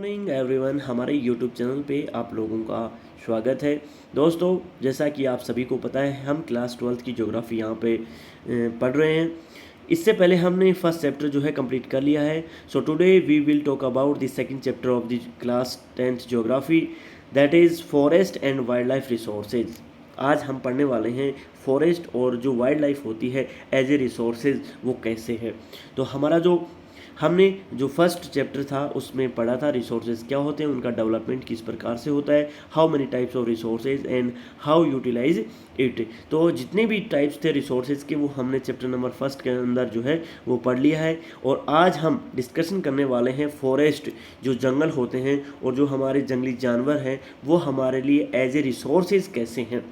Morning everyone, हमारे YouTube channel पे आप लोगों का स्वागत है। दोस्तों, जैसा कि आप सभी को पता है, हम क्लास 12th की ज्योग्राफी यहाँ पे पढ़ रहे हैं। इससे पहले हमने फर्स्ट चैप्टर जो है कंप्लीट कर लिया है। So today we will talk about the second chapter of the class 10th geography, that is forest and wild life resources. आज हम पढ़ने वाले हैं फॉरेस्ट और जो वाइल्ड लाइफ होती है एज ए रिसोर्सेज वो कैसे है। तो हमारा जो हमने जो फर्स्ट चैप्टर था उसमें पढ़ा था रिसोर्सेज क्या होते हैं, उनका डेवलपमेंट किस प्रकार से होता है, how many types of resources and how utilise it. तो जितने भी टाइप्स थे रिसोर्सेज के वो हमने चैप्टर नंबर फर्स्ट के अंदर जो है वो पढ़ लिया है। और आज हम डिस्कशन करने वाले हैं फॉरेस्ट, जो जंगल होते हैं और जो हमारे जंगली जानवर हैं वो हमारे लिए एज ए रिसोर्सेज कैसे हैं।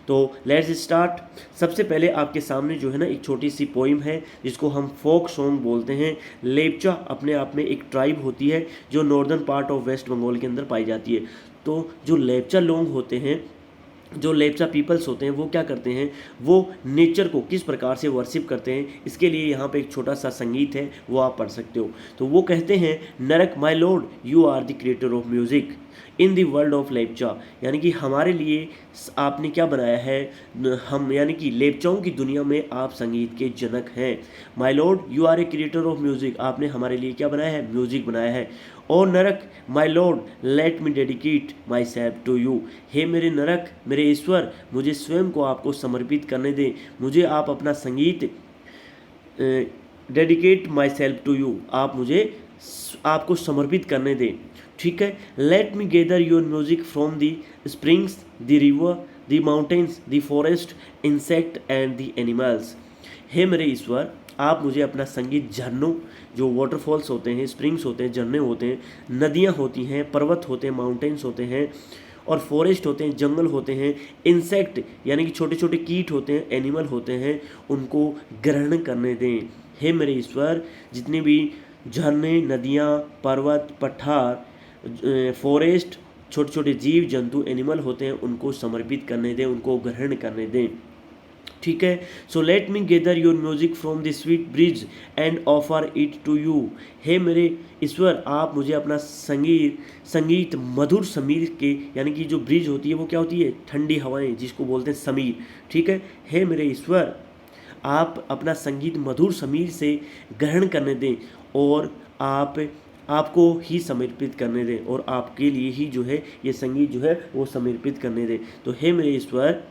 तो लेट्स स्टार्ट। सबसे पहले आपके सामने जो है ना एक छोटी सी पोइम है जिसको हम फोक सॉन्ग बोलते हैं। लेप्चा अपने आप में एक ट्राइब होती है जो northern part of West Bengal के अंदर पाई जाती है। तो जो लेप्चा लोग होते हैं, जो लेप्चा पीपल्स होते हैं, वो क्या करते हैं, वो नेचर को किस प्रकार से वर्शिप करते हैं, इसके लिए यहाँ पे एक छोटा सा संगीत है, वो आप पढ़ सकते हो। तो वो कहते हैं, Narak my lord you are the creator of music in the world of Lepcha. यानी कि हमारे लिए आपने क्या बनाया है, हम यानी कि लेप्चाओं की दुनिया में आप संगीत के जनक हैं। My lord you are a creator of music, आपने हमारे लिए क्या बनाया है, म्यूजिक बनाया है। और नरक my lord let me dedicate my self to you, हे मेरे नरक, मेरे ईश्वर, मुझे स्वयं को आपको समर्पित करने दें, मुझे आप अपना संगीत dedicate my self to you, आप मुझे आपको समर्पित करने दें। ठीक है। Let me gather your music from the springs, the river, the mountains, the forest, insect and the animals. हे मेरे ईश्वर, आप मुझे अपना संगीत झरनों, जो वाटरफॉल्स होते हैं, स्प्रिंग्स होते हैं, झरने होते हैं, नदियाँ होती हैं, पर्वत होते हैं, माउंटेन्स होते हैं, और फॉरेस्ट होते हैं, जंगल होते हैं, इंसेक्ट यानी कि छोटे छोटे कीट होते हैं, एनिमल होते हैं, उनको ग्रहण करने दें। हे मेरे ईश्वर, जितने भी झरने, नदियाँ, पर्वत, पठार, फॉरेस्ट, छोटे छोटे जीव जंतु, एनिमल होते हैं, उनको समर्पित करने दें, उनको ग्रहण करने दें। ठीक है। So let me gather your music from the sweet bridge and offer it to you. हे मेरे ईश्वर, आप मुझे अपना संगीत मधुर समीर के, यानी कि जो ब्रिज होती है वो क्या होती है, ठंडी हवाएं, जिसको बोलते हैं समीर। ठीक है। हे मेरे ईश्वर, आप अपना संगीत मधुर समीर से ग्रहण करने दें और आपको ही समर्पित करने दें, और आपके लिए ही जो है ये संगीत जो है वो समर्पित करने दें। तो हे मेरे ईश्वर,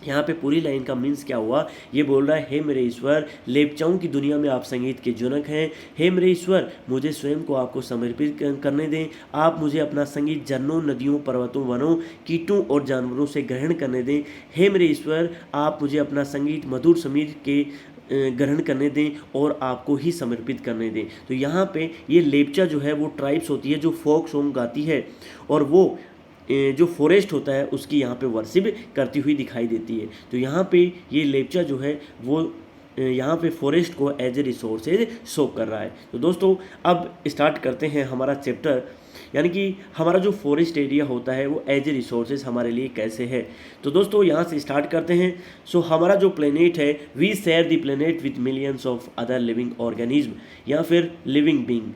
यहाँ पे पूरी लाइन का मीन्स क्या हुआ, ये बोल रहा है, हे मेरे ईश्वर, लेप्चाओं की दुनिया में आप संगीत के जनक हैं। हे मेरे ईश्वर, मुझे स्वयं को आपको समर्पित करने दें, आप मुझे अपना संगीत झरनों, नदियों, पर्वतों, वनों, कीटों और जानवरों से ग्रहण करने दें। हे मेरे ईश्वर, आप मुझे अपना संगीत मधुर समीर के ग्रहण करने दें और आपको ही समर्पित करने दें। तो यहाँ पे ये लेप्चा जो है वो ट्राइब्स होती है जो फोक सॉन्ग गाती है, और वो जो फॉरेस्ट होता है उसकी यहाँ पे वर्शिप करती हुई दिखाई देती है। तो यहाँ पे ये लेप्चा जो है वो यहाँ पे फॉरेस्ट को एज ए रिसोर्सेज शो कर रहा है। तो दोस्तों, अब स्टार्ट करते हैं हमारा चैप्टर, यानी कि हमारा जो फॉरेस्ट एरिया होता है वो एज ए रिसोर्सेज हमारे लिए कैसे है। तो दोस्तों, यहाँ से स्टार्ट करते हैं। सो हमारा जो प्लेनेट है, we share the planet with millions of other living organism या फिर लिविंग बींग।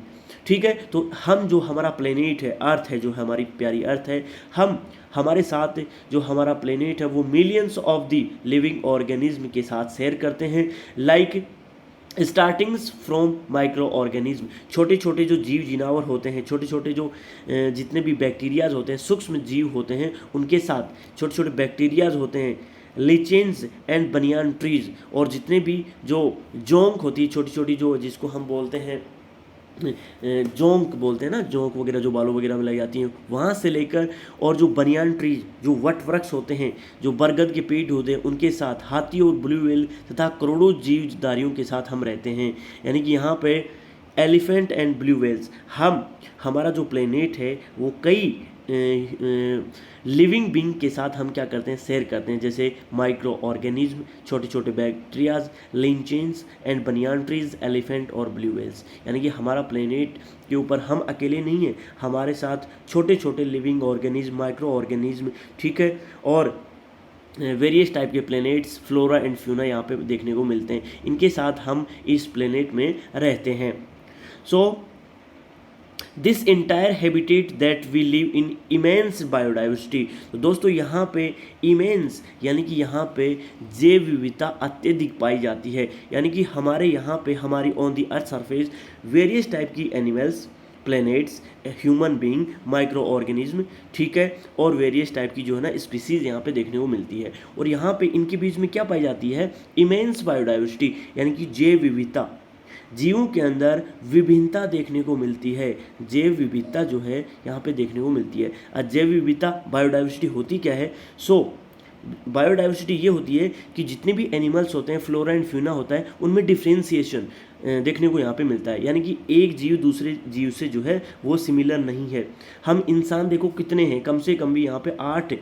ठीक है। तो हम जो हमारा प्लेनेट है, अर्थ है, जो हमारी प्यारी अर्थ है, हम हमारे साथ जो हमारा प्लेनेट है वो millions of the living organism के साथ शेयर करते हैं। Like startings from micro organism, छोटे छोटे जो जीव जिनावर होते हैं, छोटे छोटे जो जितने भी बैक्टीरियाज होते हैं, सूक्ष्म जीव होते हैं, उनके साथ छोटे छोटे बैक्टीरियाज होते हैं, लिचेंस एंड बनियान ट्रीज, और जितने भी जो जोंक होती है, छोटी छोटी जो, जिसको हम बोलते हैं जोंक बोलते हैं ना, जोंक वगैरह जो बालों वगैरह में लग जाती हैं, वहाँ से लेकर, और जो बनियान ट्रीज, जो वट वृक्ष होते हैं, जो बरगद के पेड़ होते हैं, उनके साथ हाथी और ब्लू व्हेल तथा करोड़ों जीवधारियों के साथ हम रहते हैं। यानी कि यहाँ पे एलिफेंट एंड ब्लू व्हेल्स, हमारा जो प्लेनेट है वो कई लिविंग बींग के साथ हम क्या करते हैं, शेयर करते हैं, जैसे माइक्रो ऑर्गेनिज्म, छोटे छोटे बैक्टीरियाज, लिंचेंस एंड बनियान ट्रीज, एलिफेंट और ब्लू व्हेल्स। यानी कि हमारा प्लेनेट के ऊपर हम अकेले नहीं हैं, हमारे साथ छोटे छोटे लिविंग ऑर्गेनिज्म, माइक्रो ऑर्गेनिज्म, ठीक है, और वेरियस टाइप के प्लेनेट्स, फ्लोरा एंड फ्यूना यहाँ पे देखने को मिलते हैं। इनके साथ हम इस प्लेनेट में रहते हैं। So this entire habitat that we live in immense biodiversity. तो दोस्तों यहाँ पे इमेंस यानी कि यहाँ पे जैव विविधता अत्यधिक पाई जाती है, यानी कि हमारे यहाँ पे हमारी on the earth surface various type की animals, planets, human being, micro organism, ठीक है, और वेरियस टाइप की जो है ना स्पीसीज यहाँ पे देखने को मिलती है। और यहाँ पे इनके बीच में क्या पाई जाती है, इमेंस बायोडाइवर्सिटी यानी कि जैव विविधता, जीवों के अंदर विभिन्नता देखने को मिलती है, जैव विविधता जो है यहाँ पे देखने को मिलती है। और जैव विविधता बायोडाइवर्सिटी होती क्या है, बायोडाइवर्सिटी ये होती है कि जितने भी एनिमल्स होते हैं, फ्लोरा एंड फ्यूना होता है, उनमें डिफ्रेंसिएशन देखने को यहाँ पे मिलता है, यानी कि एक जीव दूसरे जीव से जो है वो सिमिलर नहीं है। हम इंसान देखो कितने हैं, कम से कम भी यहाँ पे 8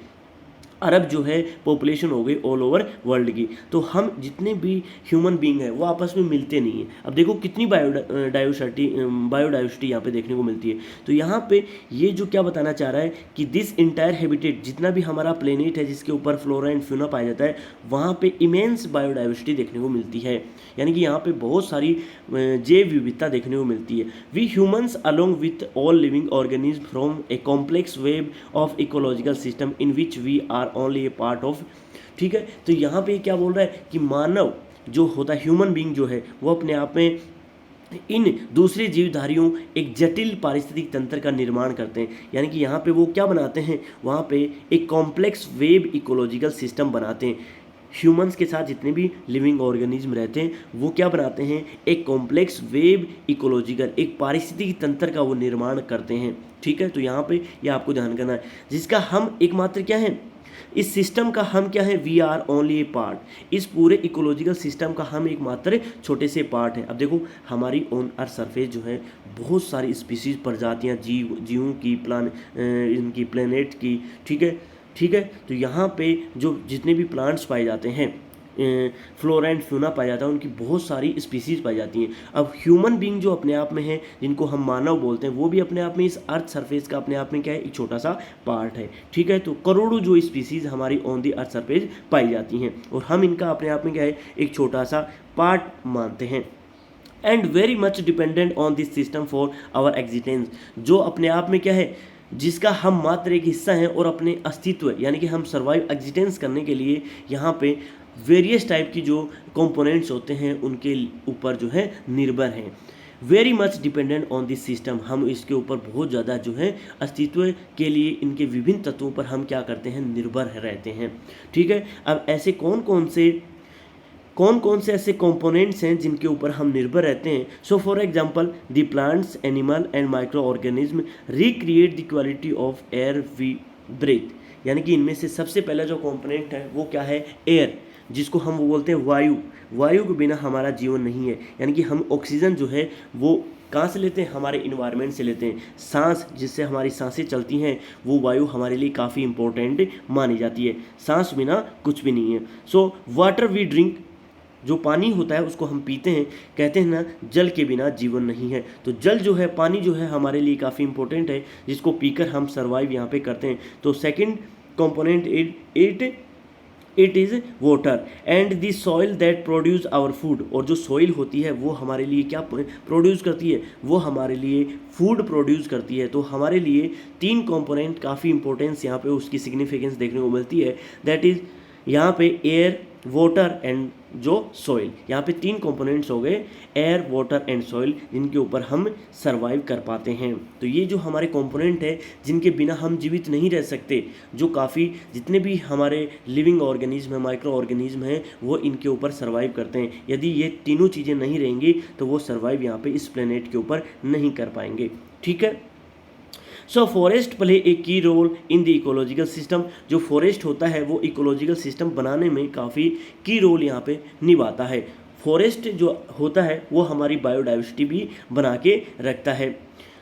अरब जो है पॉपुलेशन हो गई ऑल ओवर वर्ल्ड की, तो हम जितने भी ह्यूमन बीइंग है वो आपस में मिलते नहीं हैं। अब देखो कितनी बायोडाइवर्सिटी यहाँ पे देखने को मिलती है। तो यहाँ पे ये जो क्या बताना चाह रहा है कि दिस इंटायर हैबिटेट, जितना भी हमारा प्लेनेट है जिसके ऊपर फ्लोरा एंड फ्यूना पाया जाता है, वहाँ पे इमेंस बायोडाइवर्सिटी देखने को मिलती है, यानी कि यहाँ पे बहुत सारी जैव विविधता देखने को मिलती है। We humans along with all living organism from a complex web of ecological system in which we are only a part of, ठीक है। तो यहाँ पे क्या बोल रहा है कि मानव जो होता है, ह्यूमन बीइंग जो है, वो अपने आप में इन दूसरे जीवधारियों एक जटिल पारिस्थितिक तंत्र का निर्माण करते हैं, यानी कि यहाँ पे वो क्या बनाते हैं, वहाँ पे एक कॉम्प्लेक्स वेब इकोलॉजिकल सिस्टम बनाते हैं। ह्यूमंस के साथ जितने भी लिविंग ऑर्गेनिज्म रहते हैं वो क्या बनाते हैं, एक कॉम्प्लेक्स वेब इकोलॉजिकल, एक पारिस्थितिकी तंत्र का वो निर्माण करते हैं, ठीक है। तो यहाँ पे ये आपको ध्यान करना है, जिसका हम एकमात्र क्या है, इस सिस्टम का हम क्या है, we are only a part, इस पूरे इकोलॉजिकल सिस्टम का हम एकमात्र छोटे से पार्ट हैं। अब देखो हमारी ऑन अर्थ सरफेस जो है बहुत सारी स्पीसीज, प्रजातियाँ, जीवों की, इनकी, प्लेनेट की, ठीक है। तो यहाँ पे जो जितने भी प्लांट्स पाए जाते हैं, फ्लोरा एंड फ्यूना पाया जाता है, उनकी बहुत सारी स्पीसीज पाई जाती हैं। अब ह्यूमन बीइंग जो अपने आप में है, जिनको हम मानव बोलते हैं, वो भी अपने आप में इस अर्थ सरफेस का अपने आप में क्या है, एक छोटा सा पार्ट है, ठीक है। तो करोड़ों जो स्पीसीज हमारी ऑन दी अर्थ सरफेस पाई जाती हैं, और हम इनका अपने आप में क्या है, एक छोटा सा पार्ट मानते हैं। And very much dependent on this system for our existence, जो अपने आप में क्या है, जिसका हम मात्र एक हिस्सा हैं, और अपने अस्तित्व यानी कि हम सर्वाइव एग्जिस्टेंस करने के लिए यहाँ पे वेरियस टाइप की जो कंपोनेंट्स होते हैं उनके ऊपर जो है निर्भर हैं। Very much dependent on this system, हम इसके ऊपर बहुत ज़्यादा जो है अस्तित्व के लिए इनके विभिन्न तत्वों पर हम क्या करते हैं, निर्भर रहते हैं, ठीक है। अब ऐसे कौन कौन से ऐसे कंपोनेंट्स हैं जिनके ऊपर हम निर्भर रहते हैं। So for example the plants, animal and micro organism recreate the quality of air we breathe, यानी कि इनमें से सबसे पहला जो कंपोनेंट है वो क्या है, एयर, जिसको हम वो बोलते हैं वायु के बिना हमारा जीवन नहीं है, यानी कि हम ऑक्सीजन जो है वो कहाँ से लेते हैं, हमारे इन्वायरमेंट से लेते हैं। सांस, जिससे हमारी सांसें चलती हैं, वो वायु हमारे लिए काफ़ी इंपॉर्टेंट मानी जाती है, सांस बिना कुछ भी नहीं है। सो वाटर वी ड्रिंक, जो पानी होता है उसको हम पीते हैं, कहते हैं ना जल के बिना जीवन नहीं है। तो जल जो है, पानी जो है हमारे लिए काफ़ी इंपॉर्टेंट है, जिसको पीकर हम सर्वाइव यहाँ पे करते हैं। तो second component it is water and the soil that produce our food, और जो सॉइल होती है वो हमारे लिए क्या प्रोड्यूस करती है, वो हमारे लिए फूड प्रोड्यूस करती है। तो हमारे लिए 3 कंपोनेंट काफ़ी इंपॉर्टेंस यहाँ पे उसकी सिग्निफिकेंस देखने को मिलती है, दैट इज़ यहाँ पे एयर, वाटर एंड जो सॉइल, यहाँ पे 3 कंपोनेंट्स हो गए, एयर, वाटर एंड सॉइल, जिनके ऊपर हम सर्वाइव कर पाते हैं। तो ये जो हमारे कंपोनेंट है जिनके बिना हम जीवित नहीं रह सकते, जो काफ़ी जितने भी हमारे लिविंग ऑर्गेनिज्म है, माइक्रो ऑर्गेनिज्म हैं, वो इनके ऊपर सर्वाइव करते हैं। यदि ये तीनों चीज़ें नहीं रहेंगी तो वो सर्वाइव यहाँ पे इस प्लेनेट के ऊपर नहीं कर पाएंगे, ठीक है। So forest play a key role in the ecological system, जो फॉरेस्ट होता है वो इकोलॉजिकल सिस्टम बनाने में काफ़ी की रोल यहाँ पे निभाता है। फॉरेस्ट जो होता है वो हमारी बायोडाइवर्सिटी भी बना के रखता है।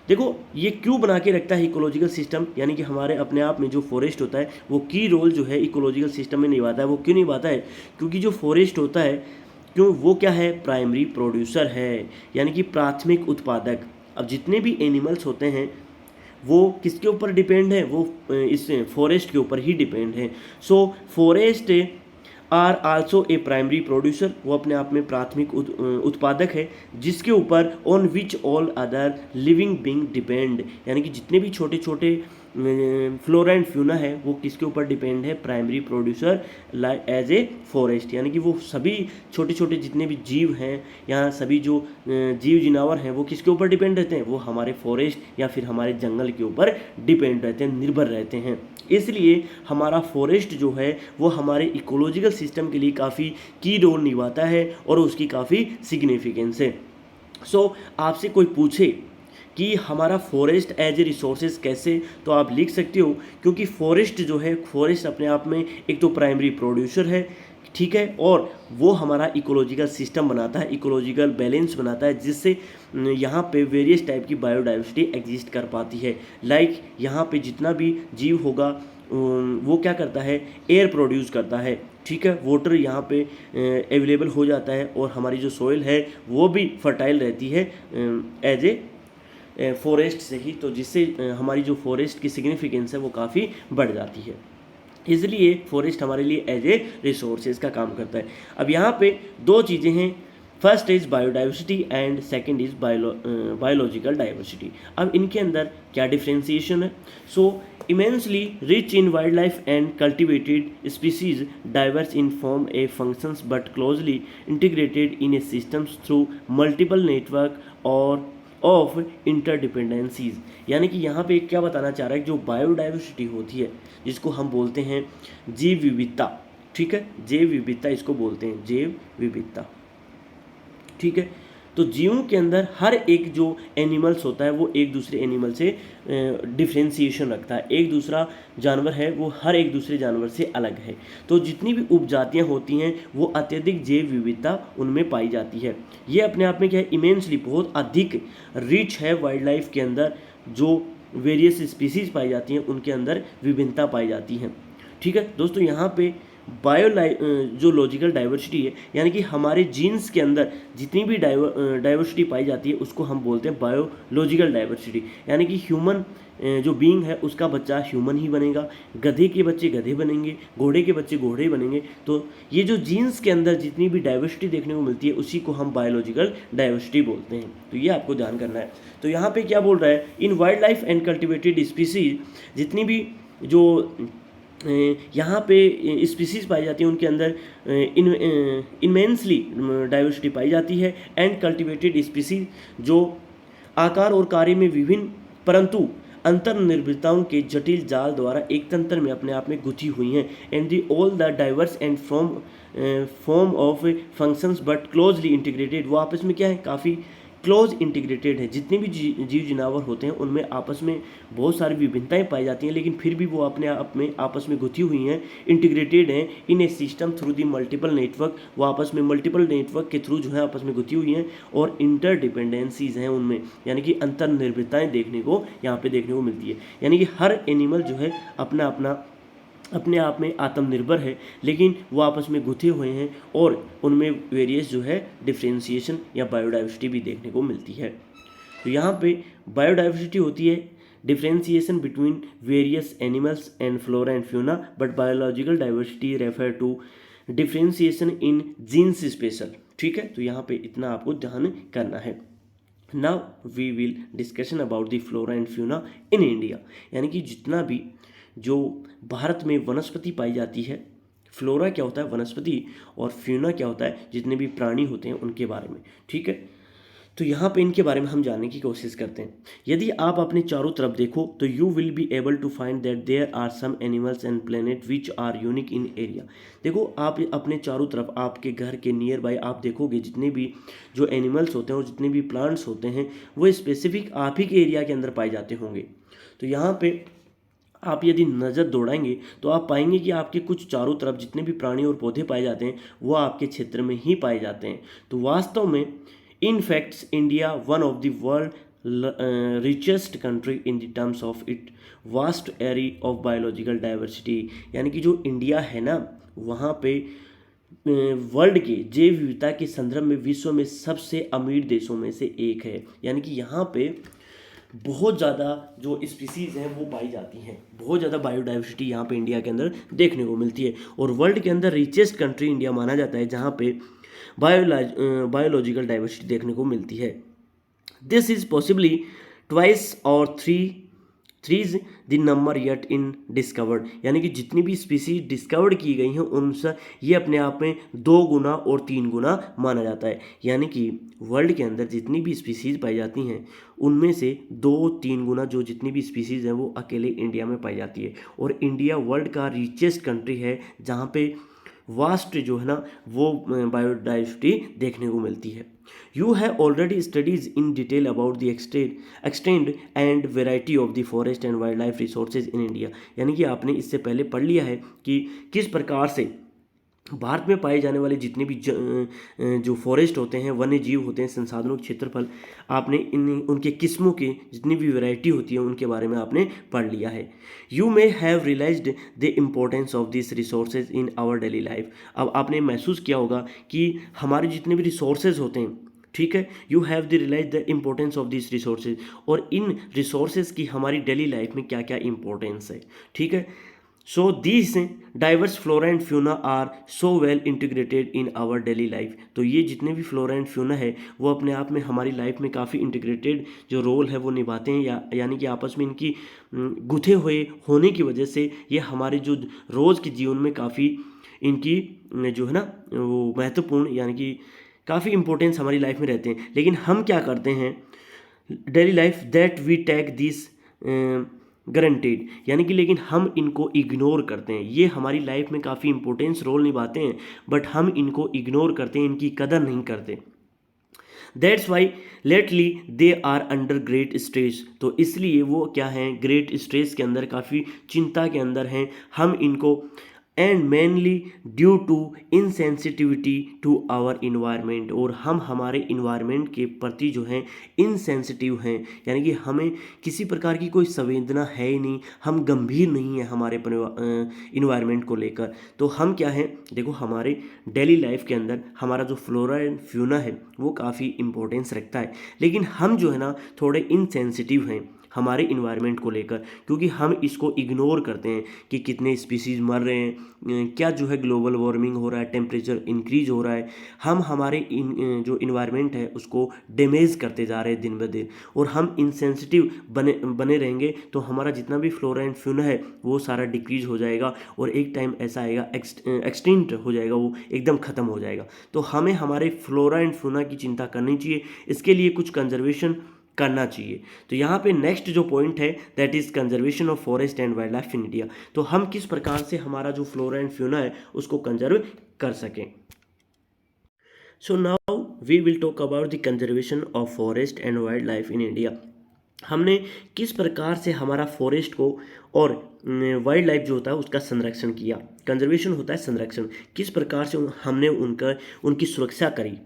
देखो ये क्यों बना के रखता है इकोलॉजिकल सिस्टम, यानी कि हमारे अपने आप में जो फॉरेस्ट होता है वो की रोल जो है इकोलॉजिकल सिस्टम में निभाता है। वो क्यों निभाता है, क्योंकि जो फॉरेस्ट होता है, क्यों, वो क्या है, प्राइमरी प्रोड्यूसर है, यानी कि प्राथमिक उत्पादक। अब जितने भी एनिमल्स होते हैं वो किसके ऊपर डिपेंड है, वो इस फॉरेस्ट के ऊपर ही डिपेंड है। So forest are also a primary producer, वो अपने आप में प्राथमिक उत्पादक है, जिसके ऊपर on which all other living being depend, यानी कि जितने भी छोटे छोटे फ्लोरा एंड फ्यूना है वो किसके ऊपर डिपेंड है, primary producer as a forest, यानी कि वो सभी छोटे छोटे जितने भी जीव हैं या सभी जो जीव जिनावर हैं वो किसके ऊपर डिपेंड रहते हैं, वो हमारे फॉरेस्ट या फिर हमारे जंगल के ऊपर डिपेंड रहते हैं, निर्भर रहते हैं। इसलिए हमारा फॉरेस्ट जो है वो हमारे इकोलॉजिकल सिस्टम के लिए काफ़ी की रोल निभाता है और उसकी काफ़ी सिग्निफिकेंस है। सो आपसे कोई पूछे कि हमारा फॉरेस्ट एज ए रिसोर्सेज कैसे, तो आप लिख सकते हो, क्योंकि फॉरेस्ट जो है, फॉरेस्ट अपने आप में एक तो प्राइमरी प्रोड्यूसर है, ठीक है, और वो हमारा इकोलॉजिकल सिस्टम बनाता है, इकोलॉजिकल बैलेंस बनाता है, जिससे यहाँ पे वेरियस टाइप की बायोडाइवर्सिटी एग्जिस्ट कर पाती है। लाइक यहाँ पे जितना भी जीव होगा वो क्या करता है, एयर प्रोड्यूस करता है, ठीक है, वाटर यहाँ पे अवेलेबल हो जाता है और हमारी जो सॉइल है वो भी फर्टाइल रहती है एज ए फॉरेस्ट से ही, तो जिससे हमारी जो फॉरेस्ट की सिग्निफिकेंस है वो काफ़ी बढ़ जाती है। इसलिए फॉरेस्ट हमारे लिए एज ए रिसोर्सेज का काम करता है। अब यहाँ पे दो चीज़ें हैं, first is biodiversity and second is biological diversity. अब इनके अंदर क्या डिफ्रेंसिएशन है, सो immensely rich in wildlife and cultivated species, diverse in form and functions but closely integrated in a systems through multiple network or of interdependencies, यानी कि यहाँ पे क्या बताना चाह रहा है, जो बायोडाइवर्सिटी होती है जिसको हम बोलते हैं जीव विविधता, ठीक है, जैव विविधता इसको बोलते हैं, जैव विविधता, ठीक है। तो जीवों के अंदर हर एक जो एनिमल्स होता है वो एक दूसरे एनिमल से डिफ्रेंसिएशन रखता है, एक दूसरा जानवर है वो हर एक दूसरे जानवर से अलग है। तो जितनी भी उपजातियां होती हैं वो अत्यधिक जैव विविधता उनमें पाई जाती है। ये अपने आप में क्या है, इमेंसली बहुत अधिक रिच है वाइल्ड लाइफ के अंदर, जो वेरियस स्पीसीज पाई जाती हैं उनके अंदर विभिन्नता पाई जाती हैं, ठीक है दोस्तों। यहाँ पे जो लॉजिकल डाइवर्सिटी है, यानी कि हमारे जीन्स के अंदर जितनी भी डाइवर्सिटी पाई जाती है उसको हम बोलते हैं बायोलॉजिकल डाइवर्सिटी, यानी कि ह्यूमन जो बीइंग है उसका बच्चा ह्यूमन ही बनेगा, गधे के बच्चे गधे बनेंगे, घोड़े के बच्चे घोड़े बनेंगे। तो ये जो जीन्स के अंदर जितनी भी डाइवर्सिटी देखने को मिलती है उसी को हम बायोलॉजिकल डाइवर्सिटी बोलते हैं, तो ये आपको ध्यान करना है। तो यहाँ पे क्या बोल रहा है, इन wild life and cultivated species, जितनी भी जो यहाँ पे स्पीसीज पाई जाती है उनके अंदर इमेंसली डाइवर्सिटी पाई जाती है, एंड कल्टिवेटेड स्पीसीज जो आकार और कार्य में विभिन्न परंतु अंतर्निर्भरताओं के जटिल जाल द्वारा एक तंत्र में अपने आप में गुथी हुई हैं, and the all the diverse and form of functions but closely integrated, वो आपस में क्या है, काफ़ी क्लोज इंटीग्रेटेड है। जितने भी जीव जिनावर होते हैं उनमें आपस में बहुत सारी विभिन्नताएं पाई जाती हैं, लेकिन फिर भी वो अपने आप में आपस में गुथी हुई हैं, इंटीग्रेटेड हैं in a system through the multiple network, वो आपस में मल्टीपल नेटवर्क के थ्रू जो है आपस में गुथी हुई हैं, और इंटरडिपेंडेंसीज हैं उनमें, यानी कि अंतर्निर्भरताएं देखने को यहाँ पे देखने को मिलती है। यानी कि हर एनिमल जो है अपने आप में आत्मनिर्भर है, लेकिन वो आपस में गुथे हुए हैं और उनमें वेरियस जो है डिफ्रेंसिएशन या बायोडाइवर्सिटी भी देखने को मिलती है। तो यहाँ पे बायोडाइवर्सिटी होती है differentiation between various animals and flora and fauna, but biological diversity refer to differentiation in genes special, ठीक है। तो यहाँ पे इतना आपको ध्यान करना है। Now we will discussion about the flora and fauna in India, यानी कि जितना भी जो भारत में वनस्पति पाई जाती है, फ्लोरा क्या होता है वनस्पति, और फ्यूना क्या होता है जितने भी प्राणी होते हैं उनके बारे में, ठीक है। तो यहाँ पे इनके बारे में हम जानने की कोशिश करते हैं। यदि आप अपने चारों तरफ देखो तो you will be able to find that there are some animals and planet which are unique in area. देखो आप अपने चारों तरफ, आपके घर के नियर बाय आप देखोगे जितने भी जो एनिमल्स होते हैं और जितने भी प्लांट्स होते हैं वो स्पेसिफिक आप ही के एरिया के अंदर पाए जाते होंगे। तो यहाँ पे आप यदि नज़र दौड़ाएंगे तो आप पाएंगे कि आपके कुछ चारों तरफ जितने भी प्राणी और पौधे पाए जाते हैं वो आपके क्षेत्र में ही पाए जाते हैं। तो वास्तव में in facts India one of the world richest country in the terms of it vast area of biological diversity, यानी कि जो इंडिया है ना वहाँ पे वर्ल्ड के जैव विविधता के संदर्भ में विश्व में सबसे अमीर देशों में से एक है। यानी कि यहाँ पे बहुत ज़्यादा जो स्पीसीज़ हैं वो पाई जाती हैं, बहुत ज़्यादा बायोडाइवर्सिटी यहाँ पे इंडिया के अंदर देखने को मिलती है। और वर्ल्ड के अंदर रिचेस्ट कंट्री इंडिया माना जाता है जहाँ पे बायोलॉजिकल डाइवर्सिटी देखने को मिलती है। दिस इज़ पॉसिबली ट्वाइस और threes the number yet in discovered, यानी कि जितनी भी स्पीसीज डिस्कवर्ड की गई हैं उनसे ये अपने आप में 2 गुना और 3 गुना माना जाता है। यानी कि वर्ल्ड के अंदर जितनी भी स्पीसीज पाई जाती हैं उनमें से 2-3 गुना जो जितनी भी स्पीसीज हैं वो अकेले इंडिया में पाई जाती है। और इंडिया वर्ल्ड का रिचेस्ट कंट्री है जहाँ पे वास्ट जो है ना वो बायोडाइवर्सिटी देखने को मिलती है। You have already studies in detail about the extend and variety of the forest and wild life resources in India, यानी कि आपने इससे पहले पढ़ लिया है कि किस प्रकार से भारत में पाए जाने वाले जितने भी जो फॉरेस्ट होते हैं, वन्य जीव होते हैं, संसाधनों के क्षेत्रफल, आपने उनके किस्मों की जितनी भी वैरायटी होती है उनके बारे में आपने पढ़ लिया है। You may have realised the importance of this resources in our daily life. अब आपने महसूस किया होगा कि हमारे जितने भी रिसोर्सेज होते हैं, ठीक है, you have the realise the importance of this resources, और इन रिसोर्सेज की हमारी डेली लाइफ में क्या क्या इंपॉर्टेंस है, ठीक है। So this diverse flora and fauna are so well integrated in our daily life. तो ये जितने भी फ्लोरा एंड फ्यूना है वो अपने आप में हमारी लाइफ में काफ़ी इंटीग्रेटेड जो रोल है वो निभाते हैं, यानी कि आपस में इनकी गुथे हुए होने की वजह से ये हमारे जो रोज़ के जीवन में काफ़ी इनकी जो है ना वो महत्वपूर्ण, यानी कि काफ़ी इंपॉर्टेंस हमारी लाइफ में रहते हैं। लेकिन हम क्या करते हैं daily life that we take this guaranteed, यानी कि लेकिन हम इनको इग्नोर करते हैं। ये हमारी लाइफ में काफ़ी इंपॉर्टेंस रोल निभाते हैं बट हम इनको इग्नोर करते हैं, इनकी कदर नहीं करते। That's why lately they are under great stress. तो इसलिए वो क्या हैं, ग्रेट स्ट्रेस के अंदर, काफ़ी चिंता के अंदर हैं। हम इनको and mainly due to insensitivity to our environment, और हम हमारे इन्वायरमेंट के प्रति जो हैं इनसेंसिटिव हैं, यानी कि हमें किसी प्रकार की कोई संवेदना है ही नहीं, हम गंभीर नहीं हैं हमारे इन्वायरमेंट को लेकर। तो हम क्या हैं, देखो हमारे डेली लाइफ के अंदर हमारा जो फ्लोरा एंड फ्यूना है वो काफ़ी इंपॉर्टेंस रखता है, लेकिन हम जो है ना थोड़े इनसेंसिटिव हैं हमारे इन्वायरमेंट को लेकर, क्योंकि हम इसको इग्नोर करते हैं कि कितने स्पीसीज मर रहे हैं, क्या जो है ग्लोबल वार्मिंग हो रहा है, टेम्परेचर इंक्रीज हो रहा है। हम हमारे जो इन्वायरमेंट है उसको डैमेज करते जा रहे हैं दिन ब दिन, और हम इंसेंसिटिव बने रहेंगे तो हमारा जितना भी फ्लोरा एंड फ्यूना है वो सारा डिक्रीज हो जाएगा, और एक टाइम ऐसा आएगा एक्सटिंक्ट हो जाएगा, वो एकदम ख़त्म हो जाएगा। तो हमें हमारे फ्लोरा एंड फ्यूना की चिंता करनी चाहिए, इसके लिए कुछ कंजर्वेशन करना चाहिए। तो यहाँ पे नेक्स्ट जो पॉइंट है that is conservation of forest and wild life in India. तो हम किस प्रकार से हमारा जो फ्लोरा एंड फ्यूना है उसको कंजर्व कर सकें। So now we will talk about the conservation of forest and wild life in India. हमने किस प्रकार से हमारा फॉरेस्ट को और वाइल्ड लाइफ जो होता है उसका संरक्षण किया। कंजर्वेशन होता है संरक्षण, किस प्रकार से हमने उनकी सुरक्षा करी,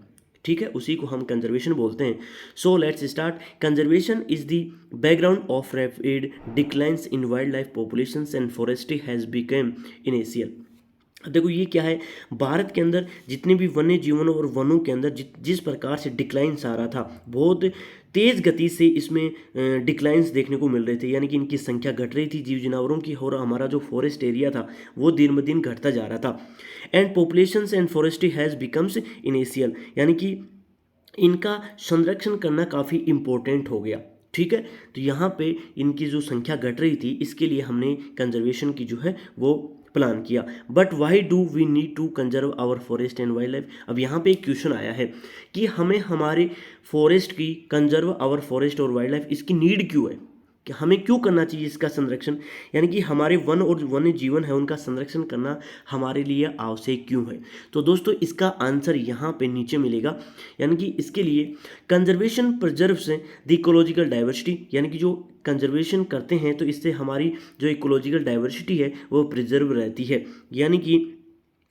ठीक है, उसी को हम कंजर्वेशन बोलते हैं। So let's start. Conservation is the background of rapid declines in wild life populations and forestry has become initial. देखो ये क्या है, भारत के अंदर जितने भी वन्य जीवन और वनों के अंदर जिस प्रकार से डिक्लाइंस आ रहा था, बहुत तेज़ गति से इसमें डिक्लाइंस देखने को मिल रहे थे, यानी कि इनकी संख्या घट रही थी जीव जानवरों की, और हमारा जो फॉरेस्ट एरिया था वो दिन ब दिन घटता जा रहा था। And populations and forestry has becomes initial, यानी कि इनका संरक्षण करना काफ़ी इम्पोर्टेंट हो गया, ठीक है। तो यहाँ पे इनकी जो संख्या घट रही थी इसके लिए हमने कंजर्वेशन की जो है वो प्लान किया। But why do we need to conserve our forest and wild life. अब यहाँ पे एक क्वेश्चन आया है कि हमें हमारे फॉरेस्ट की कंजर्व आवर फॉरेस्ट और वाइल्ड लाइफ इसकी नीड क्यों है, कि हमें क्यों करना चाहिए इसका संरक्षण, यानी कि हमारे वन और वन्य जीवन है उनका संरक्षण करना हमारे लिए आवश्यक क्यों है। तो दोस्तों इसका आंसर यहाँ पे नीचे मिलेगा, यानी कि इसके लिए conservation preserves the ecological diversity, यानी कि जो कंजर्वेशन करते हैं तो इससे हमारी जो इकोलॉजिकल डाइवर्सिटी है वो प्रिजर्व रहती है, यानी कि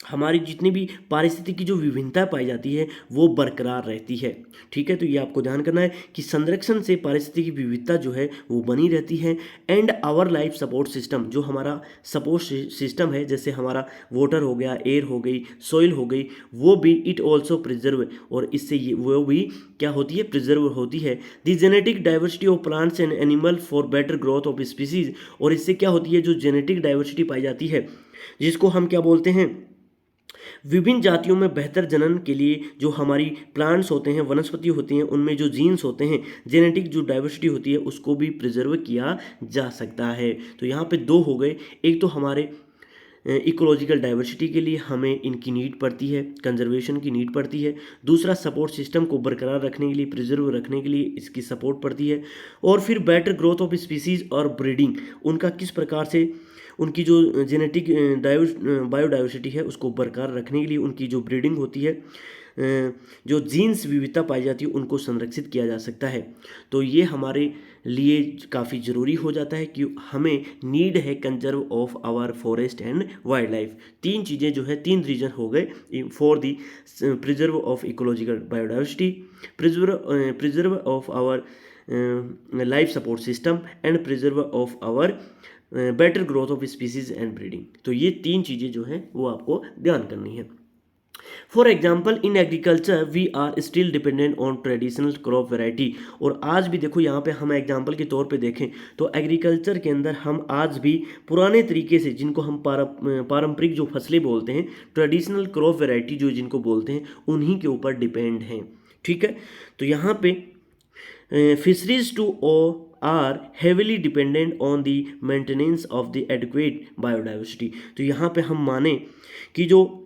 हमारी जितनी भी पारिस्थितिकी की जो विभिन्नता पाई जाती है वो बरकरार रहती है। ठीक है, तो ये आपको ध्यान करना है कि संरक्षण से पारिस्थितिकी की विविधता जो है वो बनी रहती है। And our life support system, जो हमारा सपोर्ट सिस्टम है, जैसे हमारा वाटर हो गया, एयर हो गई, सॉइल हो गई, वो भी इट ऑल्सो प्रिजर्व, और इससे ये वो भी क्या होती है, प्रिजर्व होती है। The genetic diversity of plants and animal for better growth of species, और इससे क्या होती है, जो जेनेटिक डाइवर्सिटी पाई जाती है जिसको हम क्या बोलते हैं, विभिन्न जातियों में बेहतर जनन के लिए जो हमारी प्लांट्स होते हैं, वनस्पति होती हैं, उनमें जो जीन्स होते हैं, जेनेटिक जो डाइवर्सिटी होती है उसको भी प्रिजर्व किया जा सकता है। तो यहाँ पे दो हो गए, एक तो हमारे इकोलॉजिकल डाइवर्सिटी के लिए हमें इनकी नीड पड़ती है, कंजर्वेशन की नीड पड़ती है। दूसरा सपोर्ट सिस्टम को बरकरार रखने के लिए, प्रिजर्व रखने के लिए इसकी सपोर्ट पड़ती है। और फिर बेटर ग्रोथ ऑफ स्पीसीज और ब्रीडिंग, उनका किस प्रकार से उनकी जो जेनेटिक बायोडाइवर्सिटी है उसको बरकरार रखने के लिए उनकी जो ब्रीडिंग होती है, जो जीन्स विविधता पाई जाती है उनको संरक्षित किया जा सकता है। तो ये हमारे लिए काफ़ी ज़रूरी हो जाता है कि हमें नीड है conserve of our forest and wild life. तीन चीज़ें जो है, तीन रीजन हो गए for the preserve of ecological biodiversity, preserve of our life support system and preserve of our better growth of species and breeding. तो ये तीन चीज़ें जो हैं वो आपको ध्यान करनी है। For example in agriculture we are still dependent on traditional crop variety, और आज भी देखो यहाँ पे हम एग्जाम्पल के तौर पे देखें तो एग्रीकल्चर के अंदर हम आज भी पुराने तरीके से, जिनको हम पारंपरिक जो फसलें बोलते हैं, ट्रेडिशनल क्रॉप वेराइटी जो जिनको बोलते हैं, उन्हीं के ऊपर डिपेंड हैं। ठीक है, तो यहाँ पे fisheries too are heavily dependent on the maintenance of the adequate biodiversity. तो यहाँ पे हम माने कि जो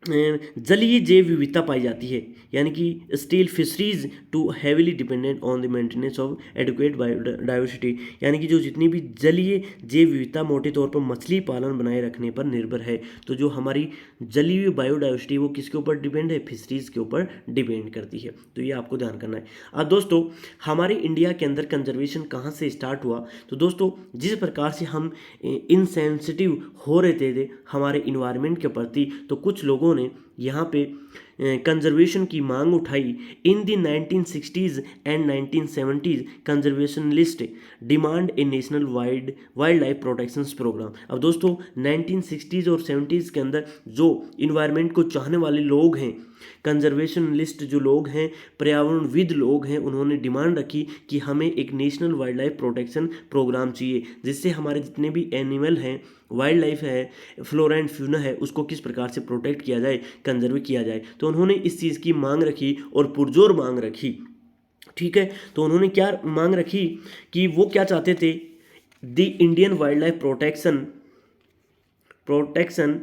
जलीय जैव विविधता पाई जाती है, यानी कि still fisheries too heavily dependent on the maintenance of adequate biodiversity, यानी कि जो जितनी भी जलीय जैव विविधता मोटे तौर पर मछली पालन बनाए रखने पर निर्भर है। तो जो हमारी जलीय बायोडाइवर्सिटी वो किसके ऊपर डिपेंड है, फिशरीज के ऊपर डिपेंड करती है। तो ये आपको ध्यान करना है। अब दोस्तों हमारे इंडिया के अंदर कंजर्वेशन कहाँ से स्टार्ट हुआ, तो दोस्तों जिस प्रकार से हम इनसेंसिटिव हो रहे थे हमारे इन्वायरमेंट के प्रति, तो कुछ लोगों ने यहाँ पे कंजर्वेशन की मांग उठाई। In the 1960s and 1970s conservationist demand a national wild life protection program. अब दोस्तों 1960s और 70s के अंदर जो इन्वायरमेंट को चाहने वाले लोग हैं, कंजर्वेशनलिस्ट जो लोग हैं, पर्यावरणविद लोग हैं, उन्होंने डिमांड रखी कि हमें एक national wild life protection programme चाहिए, जिससे हमारे जितने भी एनिमल हैं, वाइल्ड लाइफ है, फ्लोरा एंड फ्यूना है, उसको किस प्रकार से प्रोटेक्ट किया जाए, कंजर्व किया जाए। तो उन्होंने इस चीज़ की मांग रखी और पुरजोर मांग रखी। ठीक है, तो उन्होंने क्या मांग रखी कि वो क्या चाहते थे, the Indian wild life protection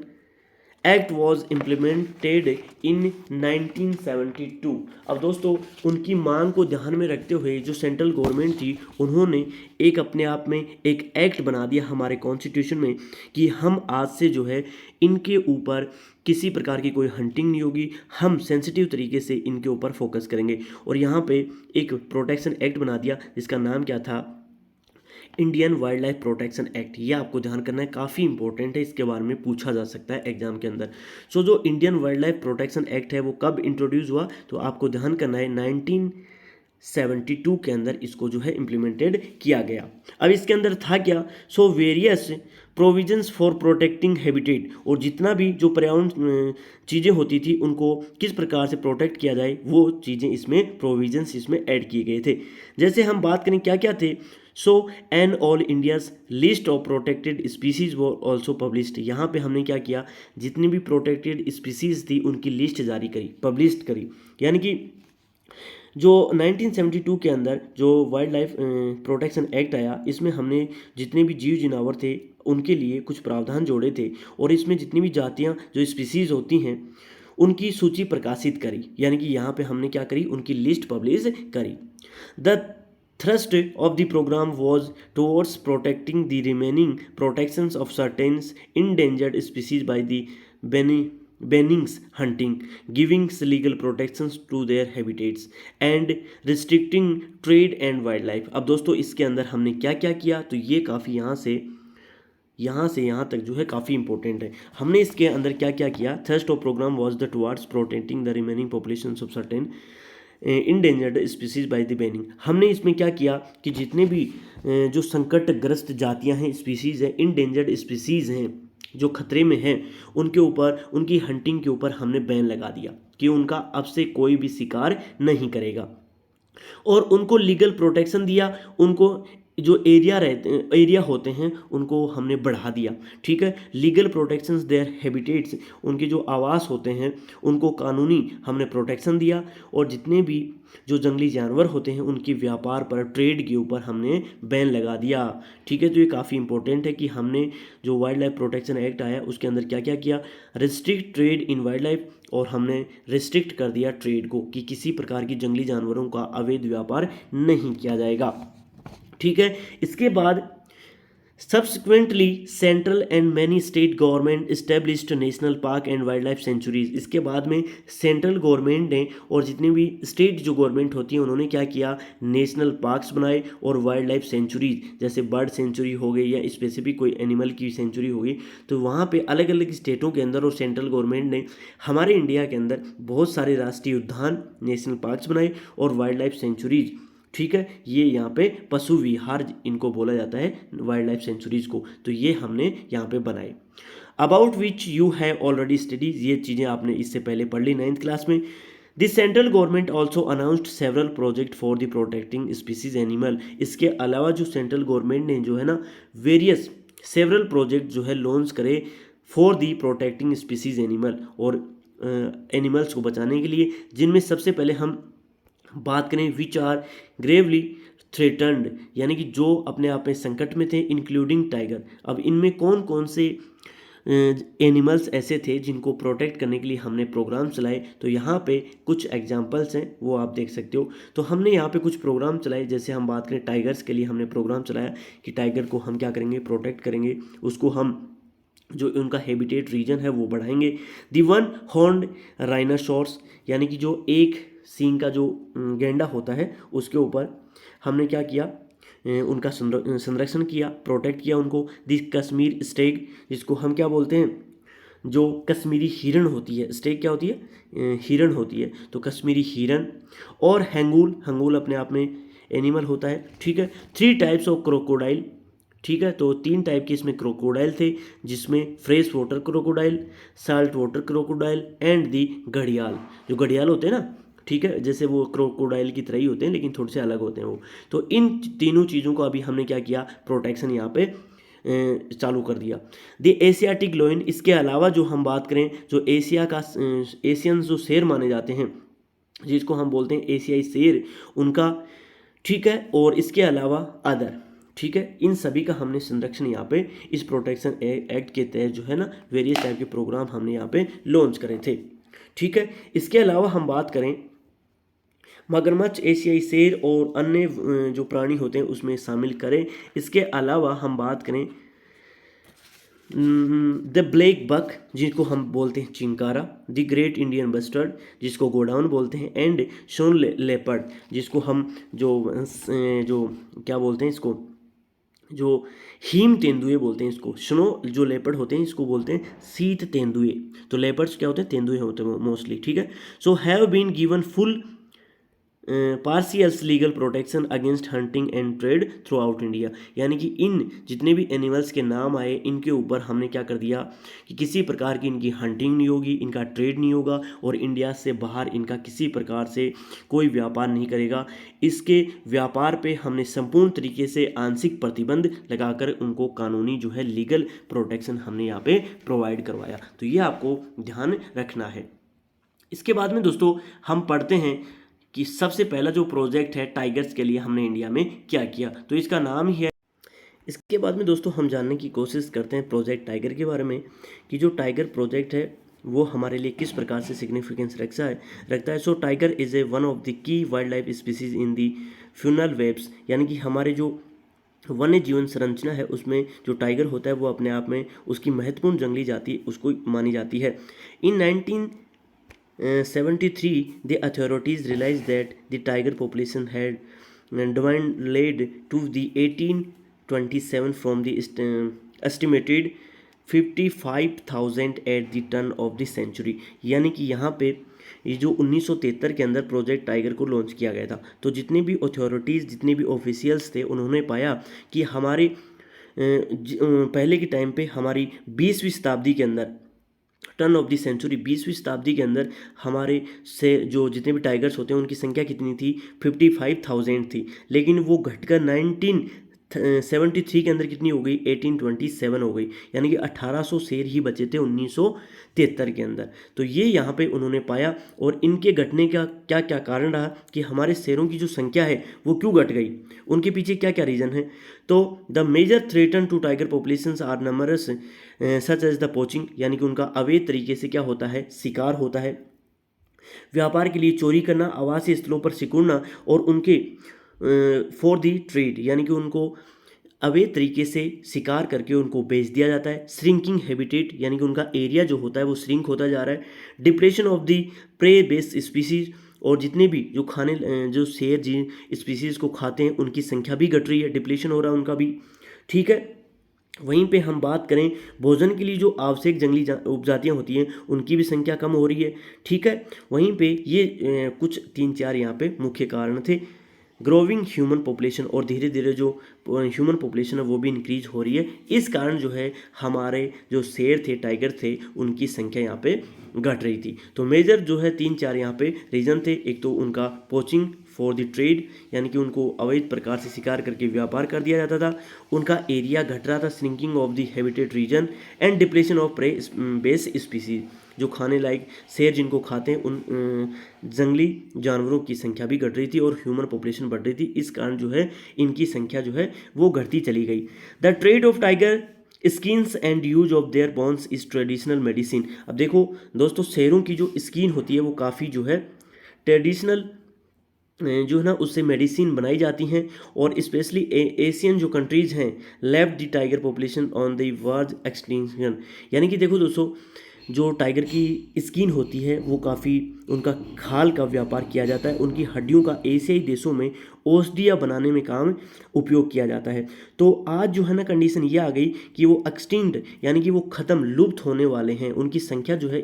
act was implemented in 1972। अब दोस्तों उनकी मांग को ध्यान में रखते हुए जो सेंट्रल गवर्नमेंट थी, उन्होंने एक अपने आप में एक एक्ट बना दिया हमारे कॉन्स्टिट्यूशन में कि हम आज से जो है इनके ऊपर किसी प्रकार की कोई हंटिंग नहीं होगी, हम सेंसिटिव तरीके से इनके ऊपर फोकस करेंगे। और यहाँ पे एक प्रोटेक्शन एक्ट बना दिया जिसका नाम क्या था, Indian wild life protection act. ये आपको ध्यान करना है, काफ़ी इंपॉर्टेंट है, इसके बारे में पूछा जा सकता है एग्जाम के अंदर। सो जो Indian wild life protection act है वो कब इंट्रोड्यूस हुआ, तो आपको ध्यान करना है 1972 के अंदर इसको जो है इम्प्लीमेंटेड किया गया। अब इसके अंदर था क्या, so various provisions for protecting habitat, और जितना भी जो पर्यावरण चीज़ें होती थी उनको किस प्रकार से प्रोटेक्ट किया जाए, वो चीज़ें इसमें प्रोविजंस इसमें ऐड किए गए थे। जैसे हम बात करें क्या क्या थे, so an all India's list of protected species वो ऑल्सो पब्लिश्ड। यहाँ पे हमने क्या किया, जितनी भी प्रोटेक्टेड स्पीसीज थी उनकी लिस्ट जारी करी, पब्लिश करी। यानी कि जो 1972 के अंदर जो वाइल्ड लाइफ प्रोटेक्शन एक्ट आया, इसमें हमने जितने भी जीव जिनावर थे उनके लिए कुछ प्रावधान जोड़े थे, और इसमें जितनी भी जातियाँ जो स्पीसीज होती हैं उनकी सूची प्रकाशित करी। यानी कि यहाँ पे हमने क्या करी, उनकी लिस्ट पब्लिश करी। The thrust of the program was towards protecting the remaining protections of certain endangered species by the banning hunting, giving legal protections to their habitats and restricting trade and wildlife। अब दोस्तों इसके अंदर हमने क्या क्या किया, तो ये काफ़ी यहाँ से यहाँ से यहाँ तक जो है काफ़ी इंपॉर्टेंट है। हमने इसके अंदर क्या क्या किया, thrust of programme was the towards protecting the remaining population of certain endangered species by the banning. हमने इसमें क्या किया कि जितने भी जो संकटग्रस्त जातियां हैं, स्पीसीज़ हैं, इंडेंजर्ड स्पीसीज़ हैं जो खतरे में हैं, उनके ऊपर, उनकी हंटिंग के ऊपर हमने बैन लगा दिया कि उनका अब से कोई भी शिकार नहीं करेगा, और उनको लीगल प्रोटेक्शन दिया। उनको जो एरिया होते हैं उनको हमने बढ़ा दिया, ठीक है। लीगल प्रोटेक्शंस देयर हैबिटेट्स, उनके जो आवास होते हैं उनको कानूनी हमने प्रोटेक्शन दिया, और जितने भी जो जंगली जानवर होते हैं उनके व्यापार पर, ट्रेड के ऊपर हमने बैन लगा दिया, ठीक है। तो ये काफ़ी इंपॉर्टेंट है कि हमने जो वाइल्ड लाइफ प्रोटेक्शन एक्ट आया उसके अंदर क्या क्या किया, restrict trade in wild life, और हमने रिस्ट्रिक्ट कर दिया ट्रेड को कि किसी प्रकार की जंगली जानवरों का अवैध व्यापार नहीं किया जाएगा, ठीक है। इसके बाद subsequently central and many state government established national park and wild life sanctuaries. इसके बाद में सेंट्रल गवर्नमेंट ने और जितनी भी स्टेट जो गवर्नमेंट होती है उन्होंने क्या किया, नेशनल पार्क्स बनाए और वाइल्ड लाइफ सेंचुरीज, जैसे बर्ड सेंचुरी हो गई या स्पेसिफिक कोई एनिमल की सेंचुरी हो गई, तो वहाँ पे अलग अलग स्टेटों के अंदर और सेंट्रल गवर्नमेंट ने हमारे इंडिया के अंदर बहुत सारे राष्ट्रीय उद्यान, नेशनल पार्क्स बनाए और वाइल्ड लाइफ सेंचुरीज, ठीक है। ये यहाँ पे पशु विहार इनको बोला जाता है, वाइल्ड लाइफ सेंचुरीज को, तो ये हमने यहाँ पे बनाए। About which you have already studies, ये चीज़ें आपने इससे पहले पढ़ ली 9th क्लास में। This central government also announced several project for the protecting species animal. इसके अलावा जो सेंट्रल गवर्नमेंट ने जो है ना वेरियस सेवरल प्रोजेक्ट जो है लॉन्च करे for the protecting species animal, और एनिमल्स को बचाने के लिए, जिनमें सबसे पहले हम बात करें विच आर ग्रेवली थ्रेटन्ड, यानी कि जो अपने आप में संकट में थे, इंक्लूडिंग टाइगर। अब इनमें कौन कौन से एनिमल्स ऐसे थे जिनको प्रोटेक्ट करने के लिए हमने प्रोग्राम चलाए, तो यहाँ पे कुछ एग्जांपल्स हैं वो आप देख सकते हो। तो हमने यहाँ पे कुछ प्रोग्राम चलाए, जैसे हम बात करें टाइगर्स के लिए हमने प्रोग्राम चलाया कि टाइगर को हम क्या करेंगे, प्रोटेक्ट करेंगे, उसको हम जो उनका हैबिटेट रीजन है वो बढ़ाएंगे। दी वन हॉर्न्ड राइनासोर्स, यानी कि जो एक सींग का जो गेंडा होता है उसके ऊपर हमने क्या किया, उनका संरक्षण किया, प्रोटेक्ट किया उनको। दी कश्मीर स्टेग, जिसको हम क्या बोलते हैं, जो कश्मीरी हिरण होती है, स्टेग क्या होती है, हिरण होती है, तो कश्मीरी हिरण। और हैंगूल, हैंगूल अपने आप में एनिमल होता है, ठीक है। 3 टाइप्स ऑफ क्रोकोडाइल, ठीक है। तो 3 टाइप के इसमें क्रोकोडाइल थे, जिसमें fresh water crocodile, salt water crocodile and the घड़ियाल। जो घड़ियाल होते हैं ना, ठीक है, जैसे वो क्रोकोडाइल की तरह ही होते हैं लेकिन थोड़े से अलग होते हैं वो। तो इन तीनों चीज़ों को अभी हमने क्या किया, प्रोटेक्शन यहाँ पे चालू कर दिया। द एशियाटिक लोइन, इसके अलावा जो हम बात करें, जो एशिया का एशियन जो शेर माने जाते हैं, जिसको हम बोलते हैं एशियाई शेर, उनका, ठीक है। और इसके अलावा अदर, ठीक है, इन सभी का हमने संरक्षण यहाँ पे इस प्रोटेक्शन एक्ट के तहत जो है ना वेरियस टाइप के प्रोग्राम हमने यहाँ पे लॉन्च करे थे, ठीक है। इसके अलावा हम बात करें मगरमच्छ, एशियाई शेर और अन्य जो प्राणी होते हैं उसमें शामिल करें। इसके अलावा हम बात करें द ब्लैक बक, जिसको हम बोलते हैं chinkara, the great Indian bustard, जिसको गोडाउन बोलते हैं, एंड शोन लेपर्ड, जिसको हम जो क्या बोलते हैं, इसको जो हीम तेंदुए बोलते हैं, इसको स्नो जो लेपर्ड होते हैं इसको बोलते हैं शीत तेंदुए। तो लेपर्ड्स क्या होते हैं, तेंदुए होते हैं मोस्टली, ठीक है। So have been given full partials legal protection against hunting and trade throughout India, यानी कि इन जितने भी एनिमल्स के नाम आए इनके ऊपर हमने क्या कर दिया कि किसी प्रकार की इनकी हंटिंग नहीं होगी, इनका ट्रेड नहीं होगा, और इंडिया से बाहर इनका किसी प्रकार से कोई व्यापार नहीं करेगा। इसके व्यापार पे हमने संपूर्ण तरीके से आंशिक प्रतिबंध लगाकर उनको कानूनी जो है लीगल प्रोटेक्शन हमने यहाँ पे प्रोवाइड करवाया। तो ये आपको ध्यान रखना है। इसके बाद में दोस्तों हम पढ़ते हैं कि सबसे पहला जो प्रोजेक्ट है टाइगर्स के लिए हमने इंडिया में क्या किया, तो इसका नाम ही है। इसके बाद में दोस्तों हम जानने की कोशिश करते हैं प्रोजेक्ट टाइगर के बारे में, कि जो टाइगर प्रोजेक्ट है वो हमारे लिए किस प्रकार से सिग्निफिकेंस रखता है। So tiger is a one of the key wildlife species in the faunal webs, यानी कि हमारे जो वन्य जीवन संरचना है उसमें जो टाइगर होता है वो अपने आप में उसकी महत्वपूर्ण जंगली जाति उसको मानी जाती है। इन 1973 the authorities realized that the tiger population had dwindled to the 1827 from the estimated 55,000 at the turn of the century. यानी कि यहाँ पे ये जो 1973 के अंदर प्रोजेक्ट टाइगर को लॉन्च किया गया था, तो जितनी भी अथॉरिटीज़, जितने भी ऑफिशियल्स थे, उन्होंने पाया कि हमारे पहले के टाइम पे हमारी 20वीं शताब्दी के अंदर, टर्न ऑफ द सेंचुरी 20वीं शताब्दी के अंदर हमारे से जो जितने भी टाइगर्स होते हैं उनकी संख्या कितनी थी, 55,000 थी। लेकिन वो घटकर 1973 के अंदर कितनी हो गई, 1827 हो गई। यानी कि 1800 शेर ही बचे थे 1973 के अंदर। तो ये यहाँ पे उन्होंने पाया, और इनके घटने का क्या क्या कारण रहा कि हमारे शेरों की जो संख्या है वो क्यों घट गई, उनके पीछे क्या क्या रीज़न है। तो the major threaten to tiger populations are numerous such as the poaching, यानी कि उनका अवैध तरीके से क्या होता है, शिकार होता है, व्यापार के लिए चोरी करना, आवासीय स्थलों पर सिकुड़ना, और उनके फॉर दी ट्रेड, यानी कि उनको अवैध तरीके से शिकार करके उनको बेच दिया जाता है। श्रिंकिंग हैबिटेट, यानी कि उनका एरिया जो होता है वो श्रिंक होता जा रहा है। Depression of the prey based species, और जितने भी जो जो शेर जिन स्पीसीज़ को खाते हैं उनकी संख्या भी घट रही है, डिप्लेशन हो रहा है उनका भी। ठीक है, वहीं पे हम बात करें भोजन के लिए जो आवश्यक जंगली उपजातियाँ होती हैं उनकी भी संख्या कम हो रही है। ठीक है, वहीं पे ये कुछ 3-4 यहाँ पे मुख्य कारण थे। ग्रोविंग ह्यूमन पॉपुलेशन, और धीरे धीरे जो ह्यूमन पॉपुलेशन है वो भी इंक्रीज हो रही है। इस कारण जो है हमारे जो शेर थे, टाइगर थे, उनकी संख्या यहाँ पे घट रही थी। तो मेजर जो है 3-4 यहाँ पे रीज़न थे। एक तो उनका पोचिंग फॉर द ट्रेड, यानी कि उनको अवैध प्रकार से शिकार करके व्यापार कर दिया जाता था। उनका एरिया घट रहा था, shrinking of the habitat reason, and depletion of prey base species, जो खाने लायक शेर जिनको खाते हैं उन जंगली जानवरों की संख्या भी घट रही थी, और ह्यूमन पॉपुलेशन बढ़ रही थी। इस कारण जो है इनकी संख्या जो है वो घटती चली गई। The trade off tiger skins and use of their bones is traditional medicine. अब देखो दोस्तों, शेरों की जो स्किन होती है वो काफ़ी जो है ट्रेडिशनल जो है ना उससे मेडिसिन बनाई जाती हैं, और स्पेशली एशियन जो कंट्रीज़ हैं left the tiger population on the verge extinction. यानी कि देखो दोस्तों, जो टाइगर की स्किन होती है वो काफ़ी, उनका खाल का व्यापार किया जाता है, उनकी हड्डियों का एशियाई देशों में औषधियाँ बनाने में काम उपयोग किया जाता है। तो आज जो है ना कंडीशन ये आ गई कि वो एक्सटिंक्ट, यानी कि वो ख़त्म, लुप्त होने वाले हैं। उनकी संख्या जो है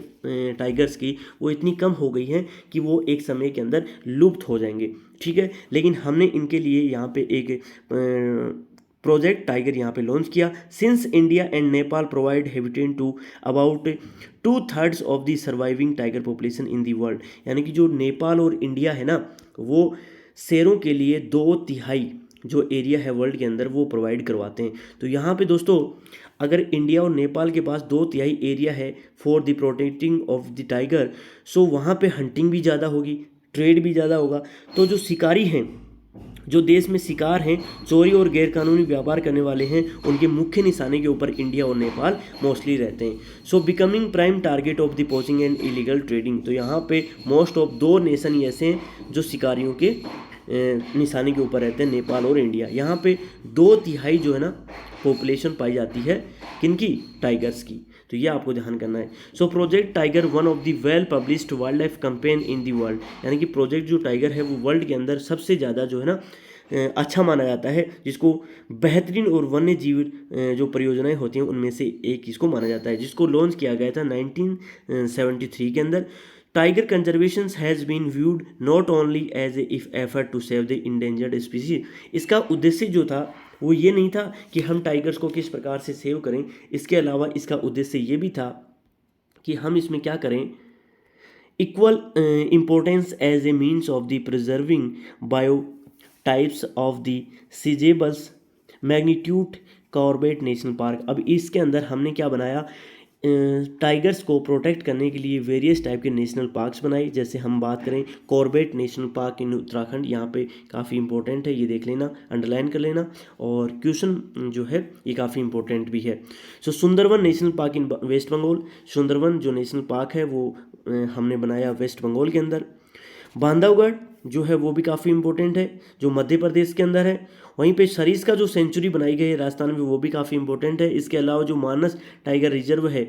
टाइगर्स की वो इतनी कम हो गई है कि वो एक समय के अंदर लुप्त हो जाएंगे। ठीक है, लेकिन हमने इनके लिए यहाँ पे एक प्रोजेक्ट टाइगर यहाँ पे लॉन्च किया। Since India and Nepal provide habitat to about 2/3 of the surviving tiger population in the world, यानी कि जो नेपाल और इंडिया है ना वो शेरों के लिए 2/3 जो एरिया है वर्ल्ड के अंदर वो प्रोवाइड करवाते हैं। तो यहाँ पे दोस्तों, अगर इंडिया और नेपाल के पास 2/3 एरिया है for the protecting of the tiger, so वहाँ पे हंटिंग भी ज़्यादा होगी, ट्रेड भी ज़्यादा होगा। तो जो शिकारी हैं, जो देश में शिकार हैं, चोरी और गैरकानूनी व्यापार करने वाले हैं, उनके मुख्य निशाने के ऊपर इंडिया और नेपाल मोस्टली रहते हैं। So becoming prime target of the poaching and illegal trading. तो यहाँ पे मोस्ट ऑफ 2 नेशन ऐसे हैं जो शिकारियों के निशाने के ऊपर रहते हैं, नेपाल और इंडिया। यहाँ पे 2/3 जो है ना पॉपुलेशन पाई जाती है किनकी, टाइगर्स की। तो ये आपको ध्यान करना है। So project tiger one of the well published wild life campaign in the world, यानी कि प्रोजेक्ट जो टाइगर है वो वर्ल्ड के अंदर सबसे ज़्यादा जो है ना अच्छा माना जाता है, जिसको बेहतरीन और वन्य जीव जो परियोजनाएं होती हैं उनमें से एक इसको माना जाता है, जिसको लॉन्च किया गया था 1973 के अंदर। Tiger conservation has been viewed not only as if effort to save the endangered species. इसका उद्देश्य जो था वो ये नहीं था कि हम टाइगर्स को किस प्रकार से सेव करें, इसके अलावा इसका उद्देश्य ये भी था कि हम इसमें क्या करें, equal importance as a means of the preserving bio types of the sizables magnitude Corbett national park. अब इसके अंदर हमने क्या बनाया, टाइगर्स को प्रोटेक्ट करने के लिए वेरियस टाइप के नेशनल पार्क्स बनाए। जैसे हम बात करें कॉर्बेट नेशनल पार्क इन उत्तराखंड, यहाँ पे काफ़ी इंपॉर्टेंट है, ये देख लेना, अंडरलाइन कर लेना, और क्वेश्चन जो है ये काफ़ी इंपॉर्टेंट भी है। So Sundarban national park in West Bengal, Sundarban जो नेशनल पार्क है वो हमने बनाया वेस्ट बंगाल के अंदर। बांधवगढ़ जो है वो भी काफ़ी इंपॉर्टेंट है, जो मध्य प्रदेश के अंदर है। वहीं पे सरीस का जो सेंचुरी बनाई गई है राजस्थान में, वो भी काफ़ी इंपॉर्टेंट है। इसके अलावा जो मानस टाइगर रिजर्व है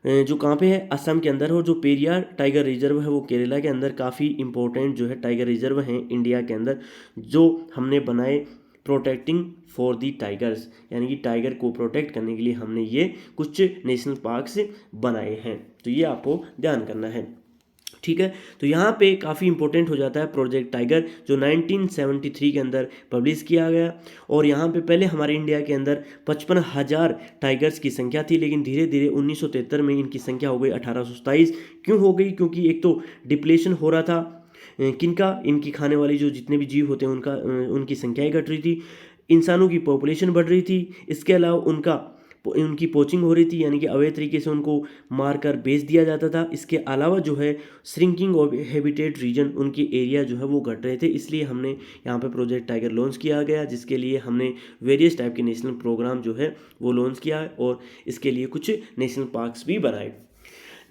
जो कहाँ पे है, असम के अंदर, और जो पेरियार टाइगर रिजर्व है वो केरला के अंदर। काफ़ी इंपॉर्टेंट जो है टाइगर रिजर्व हैं इंडिया के अंदर जो हमने बनाए प्रोटेक्टिंग फॉर दी टाइगर्स, यानी कि टाइगर को प्रोटेक्ट करने के लिए हमने ये कुछ नेशनल पार्क्स बनाए हैं। तो ये आपको ध्यान करना है, ठीक है। तो यहाँ पे काफ़ी इंपॉर्टेंट हो जाता है प्रोजेक्ट टाइगर, जो 1973 के अंदर पब्लिश किया गया। और यहाँ पे पहले हमारे इंडिया के अंदर 55,000 टाइगर्स की संख्या थी, लेकिन धीरे धीरे 1973 में इनकी संख्या हो गई 1827। क्यों हो गई? क्योंकि एक तो डिप्लेशन हो रहा था, किनका, इनकी खाने वाली जो जितने भी जीव होते हैं उनकी संख्याएँ घट रही थी, इंसानों की पॉपुलेशन बढ़ रही थी, इसके अलावा उनकी पोचिंग हो रही थी, यानी कि अवैध तरीके से उनको मारकर बेच दिया जाता था। इसके अलावा जो है श्रिंकिंग ऑफ हैबिटेट रीजन, उनके एरिया जो है वो घट रहे थे। इसलिए हमने यहाँ पे प्रोजेक्ट टाइगर लॉन्च किया गया, जिसके लिए हमने वेरियस टाइप के नेशनल प्रोग्राम जो है वो लॉन्च किया है और इसके लिए कुछ नेशनल पार्क्स भी बनाए।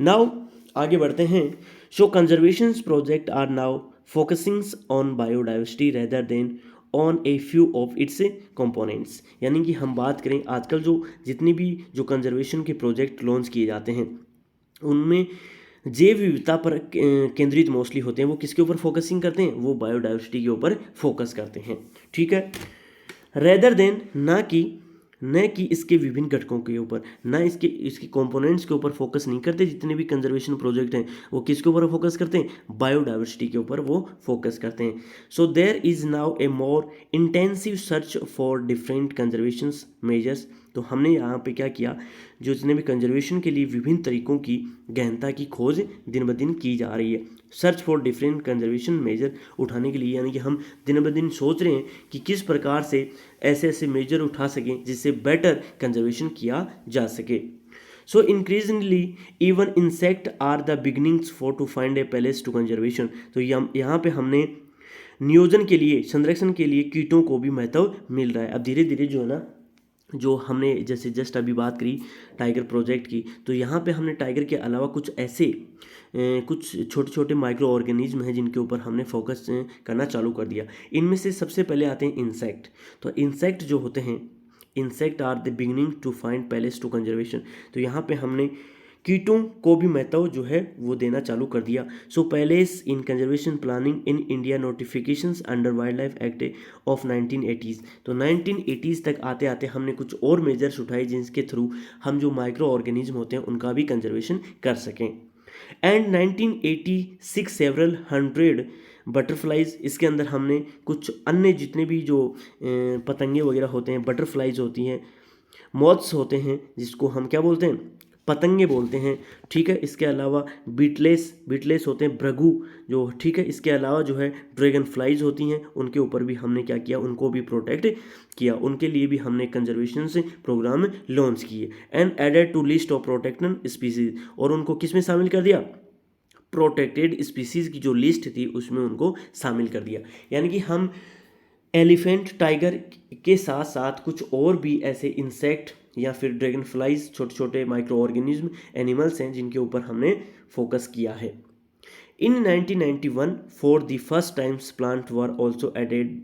नाउ आगे बढ़ते हैं। So conservation project are now focusing on biodiversity rather than on a few of its components, यानी कि हम बात करें आजकल जितनी भी जो कंजर्वेशन के प्रोजेक्ट लॉन्च किए जाते हैं उनमें जैव विविधता पर केंद्रित मोस्टली होते हैं। वो किसके ऊपर फोकसिंग करते हैं? वो बायोडाइवर्सिटी के ऊपर फोकस करते हैं, ठीक है। रेदर देन, न कि इसके विभिन्न घटकों के ऊपर, न इसके कंपोनेंट्स के ऊपर फोकस नहीं करते। जितने भी कंजर्वेशन प्रोजेक्ट हैं वो किसके ऊपर फोकस करते हैं? बायोडाइवर्सिटी के ऊपर वो फोकस करते हैं। So there is now a more intensive search for different conservation measures. तो हमने यहाँ पे क्या किया, जो जितने भी कंजर्वेशन के लिए विभिन्न तरीकों की गहनता की खोज दिन ब दिन की जा रही है। Search for different conservation measure उठाने के लिए, यानी कि हम दिन ब दिन सोच रहे हैं कि किस प्रकार से ऐसे ऐसे मेजर उठा सकें जिससे बेटर कंजर्वेशन किया जा सके। So increasingly even insect are the beginnings for to find a place to conservation. तो यहाँ पे हमने नियोजन के लिए, संरक्षण के लिए कीटों को भी महत्व मिल रहा है। अब धीरे धीरे जो है ना, जो हमने जैसे जस्ट अभी बात करी टाइगर प्रोजेक्ट की, तो यहाँ पे हमने टाइगर के अलावा कुछ ऐसे कुछ छोटे छोटे माइक्रो ऑर्गेनिज्म हैं जिनके ऊपर हमने फोकस करना चालू कर दिया। इनमें से सबसे पहले आते हैं इंसेक्ट। तो इंसेक्ट जो होते हैं, insect are the beginning to find place to conservation. तो यहाँ पे हमने कीटों को भी महत्व जो है वो देना चालू कर दिया। So place in conservation planning in India notifications under wildlife act of 1980s। तो 1980s तक आते आते हमने कुछ और मेजर्स उठाए जिनके थ्रू हम जो माइक्रो ऑर्गेनिज्म होते हैं उनका भी कंजर्वेशन कर सकें। एंड 1986 सेवरल 100 बटरफ्लाइज, इसके अंदर हमने कुछ अन्य जितने भी जो पतंगे वगैरह होते हैं, बटरफ्लाइज होती हैं, मॉथ्स होते हैं, जिसको हम क्या बोलते हैं? पतंगे बोलते हैं, ठीक है। इसके अलावा बीटलेस होते हैं, भृगु जो, ठीक है। इसके अलावा जो है ड्रैगन फ्लाइज होती हैं, उनके ऊपर भी हमने क्या किया? उनको भी प्रोटेक्ट किया। उनके लिए भी हमने कंजर्वेशन से प्रोग्राम लॉन्च किए। And added to list of protected species, और उनको किस में शामिल कर दिया? प्रोटेक्टेड स्पीसीज की जो लिस्ट थी उसमें उनको शामिल कर दिया। यानी कि हम एलिफेंट, टाइगर के साथ साथ कुछ और भी ऐसे इंसेक्ट या फिर ड्रैगन फ्लाइज, छोटे छोटे माइक्रो ऑर्गेनिज्म एनिमल्स हैं जिनके ऊपर हमने फोकस किया है। In 1991 for the first times plant were also added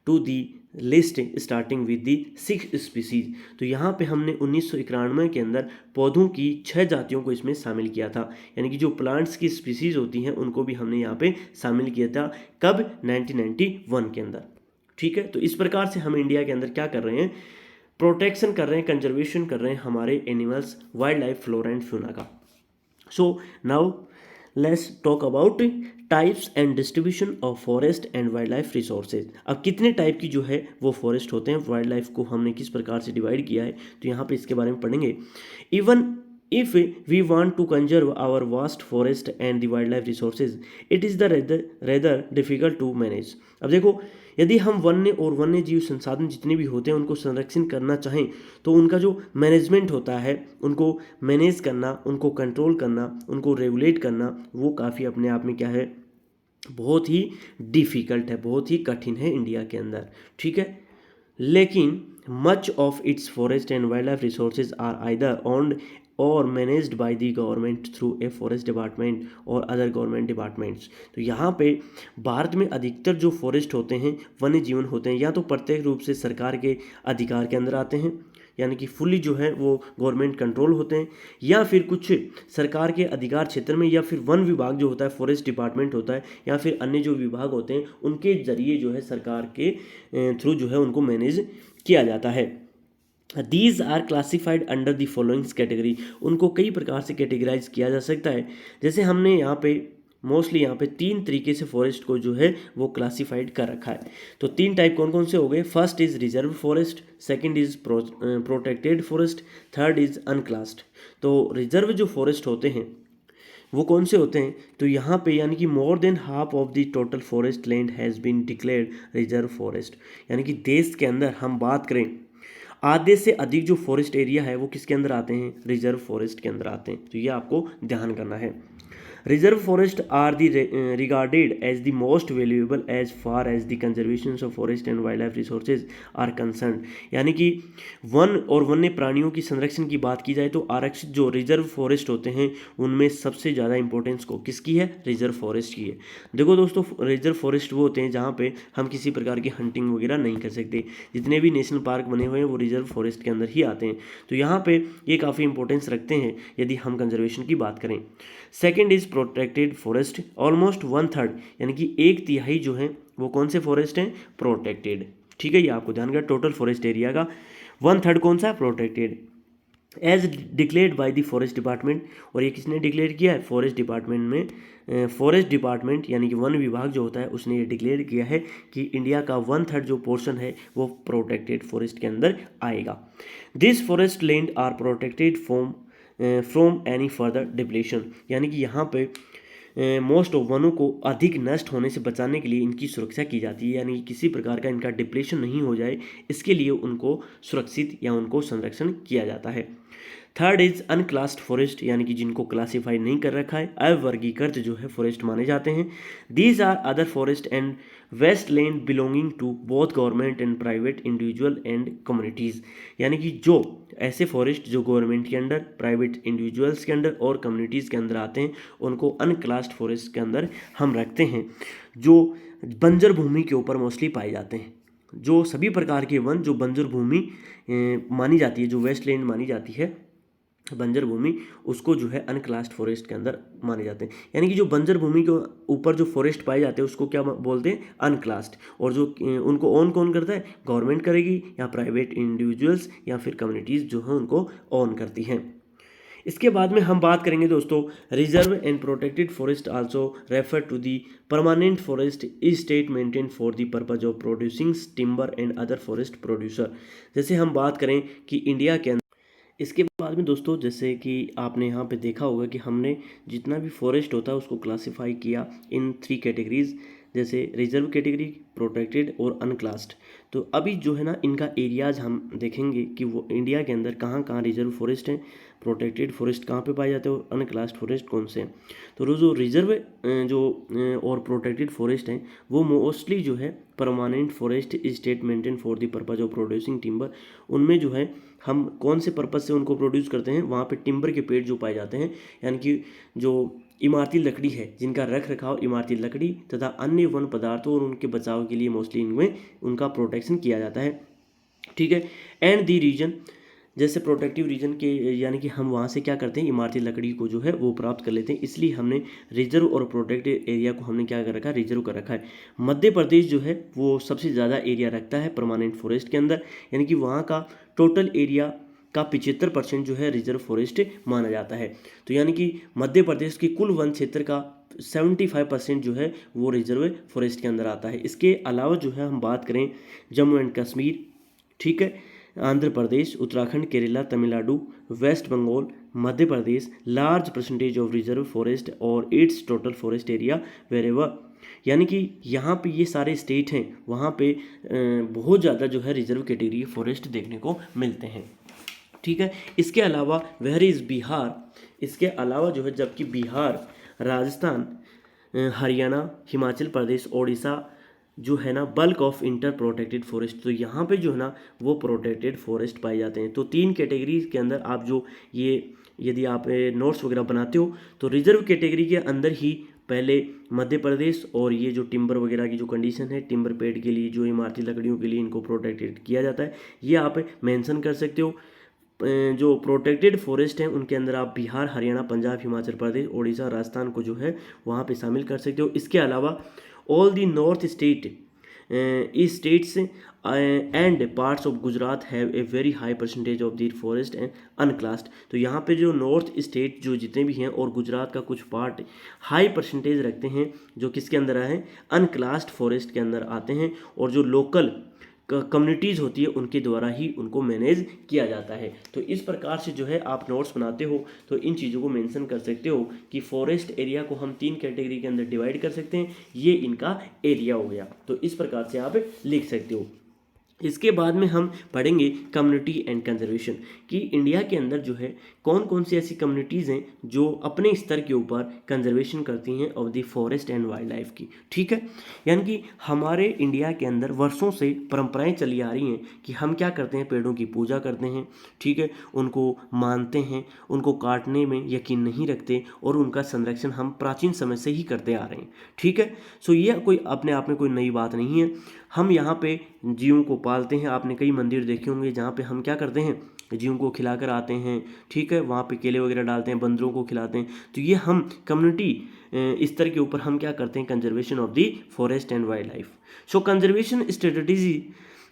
to the list starting with the 6 species. तो यहाँ पे हमने 1991 के अंदर पौधों की 6 जातियों को इसमें शामिल किया था। यानी कि जो प्लांट्स की स्पीसीज होती हैं उनको भी हमने यहाँ पे शामिल किया था। कब? 1991 के अंदर, ठीक है। तो इस प्रकार से हम इंडिया के अंदर क्या कर रहे हैं? प्रोटेक्शन कर रहे हैं, कंजर्वेशन कर रहे हैं हमारे animals, wildlife, flora and fauna का। So now let's talk about types and distribution of forest and wild life resources. अब कितने टाइप की जो है वो फॉरेस्ट होते हैं, वाइल्ड लाइफ को हमने किस प्रकार से डिवाइड किया है, तो यहाँ पे इसके बारे में पढ़ेंगे। Even if we want to conserve our vast forest and the wildlife resources, it is the rather difficult to manage। अब देखो, यदि हम वन्य और वन्य जीव संसाधन जितने भी होते हैं उनको संरक्षण करना चाहें तो उनका जो मैनेजमेंट होता है, उनको मैनेज करना, उनको कंट्रोल करना, उनको रेगुलेट करना, वो काफ़ी अपने आप में क्या है? बहुत ही डिफ़िकल्ट है, बहुत ही कठिन है इंडिया के अंदर, ठीक है। लेकिन much of its forest and wild life resources are either owned और managed by the government through a forest department और अदर गवर्नमेंट डिपार्टमेंट्स। तो यहाँ पे भारत में अधिकतर जो फॉरेस्ट होते हैं, वन्य जीवन होते हैं, या तो प्रत्येक रूप से सरकार के अधिकार के अंदर आते हैं, यानी कि फुली जो है वो गवर्नमेंट कंट्रोल होते हैं, या फिर कुछ सरकार के अधिकार क्षेत्र में, या फिर वन विभाग जो होता है, फॉरेस्ट डिपार्टमेंट होता है, या फिर अन्य जो विभाग होते हैं उनके जरिए जो है सरकार के थ्रू जो है उनको मैनेज किया जाता है। These are classified under the followings category, उनको कई प्रकार से कैटेगराइज किया जा सकता है। जैसे हमने यहाँ पे मोस्टली यहाँ पे 3 तरीके से फॉरेस्ट को जो है वो क्लासिफाइड कर रखा है। तो 3 टाइप कौन कौन से हो गए? First is reserve forest, second is protected forest, third is अनक्लास्ड। तो रिजर्व जो फॉरेस्ट होते हैं वो कौन से होते हैं? तो यहाँ पे यानी कि more than half of the total forest land has been declared reserve forest, यानी कि देश के अंदर हम बात करें आधे से अधिक जो फॉरेस्ट एरिया है वो किसके अंदर आते हैं? रिजर्व फॉरेस्ट के अंदर आते हैं। तो ये आपको ध्यान करना है। Reserve forest are the regarded as the most valuable as far as the conservation of forest and wild life resources are concern, यानी कि वन और वन्य प्राणियों की संरक्षण की बात की जाए तो आरक्षित जो रिजर्व फॉरेस्ट होते हैं उनमें सबसे ज़्यादा इंपॉर्टेंस को किसकी है? रिजर्व फॉरेस्ट की है। देखो दोस्तों, रिजर्व फॉरेस्ट वो होते हैं जहाँ पे हम किसी प्रकार की हंटिंग वगैरह नहीं कर सकते। जितने भी नेशनल पार्क बने हुए हैं वो रिजर्व फॉरेस्ट के अंदर ही आते हैं। तो यहाँ पे ये काफ़ी इंपॉर्टेंस रखते हैं यदि हम कंजर्वेशन की बात करें। Second is protected forest, almost 1/3 यानी कि 1/3 जो है वो कौन से फॉरेस्ट हैं? प्रोटेक्टेड। ठीक है, ये आपको ध्यान रखना, टोटल फॉरेस्ट एरिया का 1/3 कौन सा है? Protected as declared by the forest department. और ये किसने डिक्लेयर किया है? फॉरेस्ट डिपार्टमेंट में फॉरेस्ट डिपार्टमेंट यानी कि वन विभाग जो होता है उसने ये डिक्लेयर किया है कि इंडिया का 1/3 जो पोर्शन है वो प्रोटेक्टेड फॉरेस्ट के अंदर आएगा। This forest land are protected from any further depletion, यानी कि यहाँ पे मोस्ट ऑफ वनों को अधिक नष्ट होने से बचाने के लिए इनकी सुरक्षा की जाती है, यानी कि किसी प्रकार का इनका डिप्लेशन नहीं हो जाए इसके लिए उनको सुरक्षित या उनको संरक्षण किया जाता है। थर्ड इज अनक्लास्ड फॉरेस्ट, यानी कि जिनको क्लासिफाई नहीं कर रखा है, अवर्गीकृत जो है फॉरेस्ट माने जाते हैं। These are other forest and waste land belonging to both government and private individual and communities, यानी कि जो ऐसे फॉरेस्ट जो गवर्नमेंट के अंदर, प्राइवेट इंडिविजुअल्स के अंदर और कम्युनिटीज़ के अंदर आते हैं उनको अनक्लास्ड फॉरेस्ट के अंदर हम रखते हैं, जो बंजर भूमि के ऊपर मोस्टली पाए जाते हैं। जो सभी प्रकार के वन जो बंजर भूमि मानी जाती है, जो वेस्ट लैंड मानी जाती है बंजर भूमि, उसको जो है अनक्लास्ड फॉरेस्ट के अंदर माने जाते हैं। यानी कि जो बंजर भूमि के ऊपर जो फॉरेस्ट पाए जाते हैं उसको क्या बोलते हैं? अनक्लास्ड। और जो उनको ओन कौन करता है? गवर्नमेंट करेगी या प्राइवेट इंडिविजुअल्स या फिर कम्युनिटीज़ जो है उनको ओन करती हैं। इसके बाद में हम बात करेंगे दोस्तों, reserve and protected forest also refer to the permanent forest is state maintain for the purpose of producing timber and other forest producer. जैसे हम बात करें कि इंडिया के इसके बाद में दोस्तों, जैसे कि आपने यहाँ पे देखा होगा कि हमने जितना भी फॉरेस्ट होता है उसको क्लासिफाई किया इन 3 कैटेगरीज, जैसे रिजर्व कैटेगरी, प्रोटेक्टेड और अनक्लास्ड। तो अभी जो है ना इनका एरियाज हम देखेंगे कि वो इंडिया के अंदर कहाँ कहाँ रिजर्व फॉरेस्ट हैं, प्रोटेक्टेड फॉरेस्ट कहाँ पे पाए जाते हैं और अनक्लास्ड फॉरेस्ट कौन से हैं। तो जो रिजर्व और प्रोटेक्टेड फॉरेस्ट हैं वो मोस्टली जो है permanent forest state maintain for the purpose of producing timber, उनमें जो है हम कौन से पर्पज से उनको प्रोड्यूस करते हैं? वहाँ पे टिम्बर के पेड़ जो पाए जाते हैं, यानी कि जो इमारती लकड़ी है, जिनका रख रखाव इमारती लकड़ी तथा अन्य वन पदार्थों और उनके बचाव के लिए मोस्टली इनमें उनका प्रोटेक्शन किया जाता है। ठीक है, एंड दी रीजन, जैसे प्रोटेक्टिव रीजन के यानी कि हम वहाँ से क्या करते हैं? इमारती लकड़ी को जो है वो प्राप्त कर लेते हैं, इसलिए हमने रिजर्व और प्रोटेक्टेड एरिया को हमने क्या कर रखा है? रिजर्व कर रखा है। मध्य प्रदेश जो है वो सबसे ज़्यादा एरिया रखता है परमानेंट फॉरेस्ट के अंदर, यानी कि वहाँ का टोटल एरिया का 75% जो है रिजर्व फॉरेस्ट माना जाता है। तो यानी कि मध्य प्रदेश के कुल वन क्षेत्र का 75% जो है वो रिजर्व फॉरेस्ट के अंदर आता है। इसके अलावा जो है हम बात करें जम्मू एंड कश्मीर, ठीक है, Andhra Pradesh, Uttarakhand, Kerala, Tamil Nadu, West Bengal, Madhya Pradesh, large percentage of reserve forest और its total forest area wherever, यानी कि यहाँ पे ये सारे स्टेट हैं वहाँ पे बहुत ज़्यादा जो है रिजर्व कैटेगरी फॉरेस्ट देखने को मिलते हैं। ठीक है, इसके अलावा वेयर इज़ बिहार, इसके अलावा जो है जबकि बिहार, राजस्थान, हरियाणा, हिमाचल प्रदेश, ओडिशा जो है ना bulk of inter protected forest, तो यहाँ पे जो है ना वो प्रोटेक्टेड फॉरेस्ट पाए जाते हैं। तो 3 कैटेगरी के अंदर आप जो ये यदि आप नोट्स वगैरह बनाते हो तो रिजर्व कैटेगरी के अंदर ही पहले मध्य प्रदेश और ये जो टिम्बर वगैरह की जो कंडीशन है, टिम्बर पेड़ के लिए जो इमारती लकड़ियों के लिए इनको प्रोटेक्टेड किया जाता है, ये आप मेंशन कर सकते हो। जो प्रोटेक्टेड फॉरेस्ट हैं उनके अंदर आप बिहार, हरियाणा, पंजाब, हिमाचल प्रदेश, उड़ीसा, राजस्थान को जो है वहाँ पे शामिल कर सकते हो। इसके अलावा all the north state states and parts of Gujarat have a very high percentage of the forest and अनक्लास्ड। तो यहाँ पे जो नॉर्थ स्टेट जो जितने भी हैं और गुजरात का कुछ पार्ट हाई परसेंटेज रखते हैं, जो किसके अंदर आए हैं, अनक्लास्ड फॉरेस्ट के अंदर आते हैं, और जो लोकल कम्युनिटीज़ होती है उनके द्वारा ही उनको मैनेज किया जाता है। तो इस प्रकार से जो है आप नोट्स बनाते हो तो इन चीज़ों को मेंशन कर सकते हो कि फॉरेस्ट एरिया को हम 3 कैटेगरी के अंदर डिवाइड कर सकते हैं, ये इनका एरिया हो गया। तो इस प्रकार से आप लिख सकते हो। इसके बाद में हम पढ़ेंगे कम्युनिटी एंड कंजर्वेशन, कि इंडिया के अंदर जो है कौन कौन सी ऐसी कम्युनिटीज़ हैं जो अपने स्तर के ऊपर कंजर्वेशन करती हैं of the forest and wild life की। ठीक है, यानी कि हमारे इंडिया के अंदर वर्षों से परंपराएं चली आ रही हैं कि हम क्या करते हैं, पेड़ों की पूजा करते हैं, ठीक है, उनको मानते हैं, उनको काटने में यकीन नहीं रखते, और उनका संरक्षण हम प्राचीन समय से ही करते आ रहे हैं। ठीक है, सो ये कोई अपने आप में कोई नई बात नहीं है। हम यहाँ पे जीवों को पालते हैं। आपने कई मंदिर देखे होंगे जहाँ पे हम क्या करते हैं, जीवों को खिलाकर आते हैं। ठीक है, वहाँ पे केले वगैरह डालते हैं, बंदरों को खिलाते हैं। तो ये हम कम्युनिटी स्तर के ऊपर हम क्या करते हैं, conservation of the forest and wild life. So conservation strategy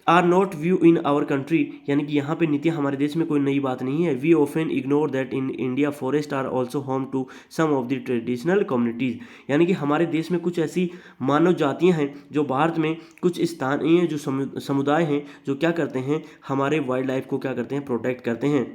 are not view in our country, यानी कि यहाँ पे नीतियाँ हमारे देश में कोई नई बात नहीं है। We often ignore that in India forest are also home to some of the traditional communities, यानी कि हमारे देश में कुछ ऐसी मानव जातियाँ हैं जो भारत में कुछ स्थानीय जो समुदाय हैं जो क्या करते हैं, हमारे वाइल्ड लाइफ को क्या करते हैं, प्रोटेक्ट करते हैं।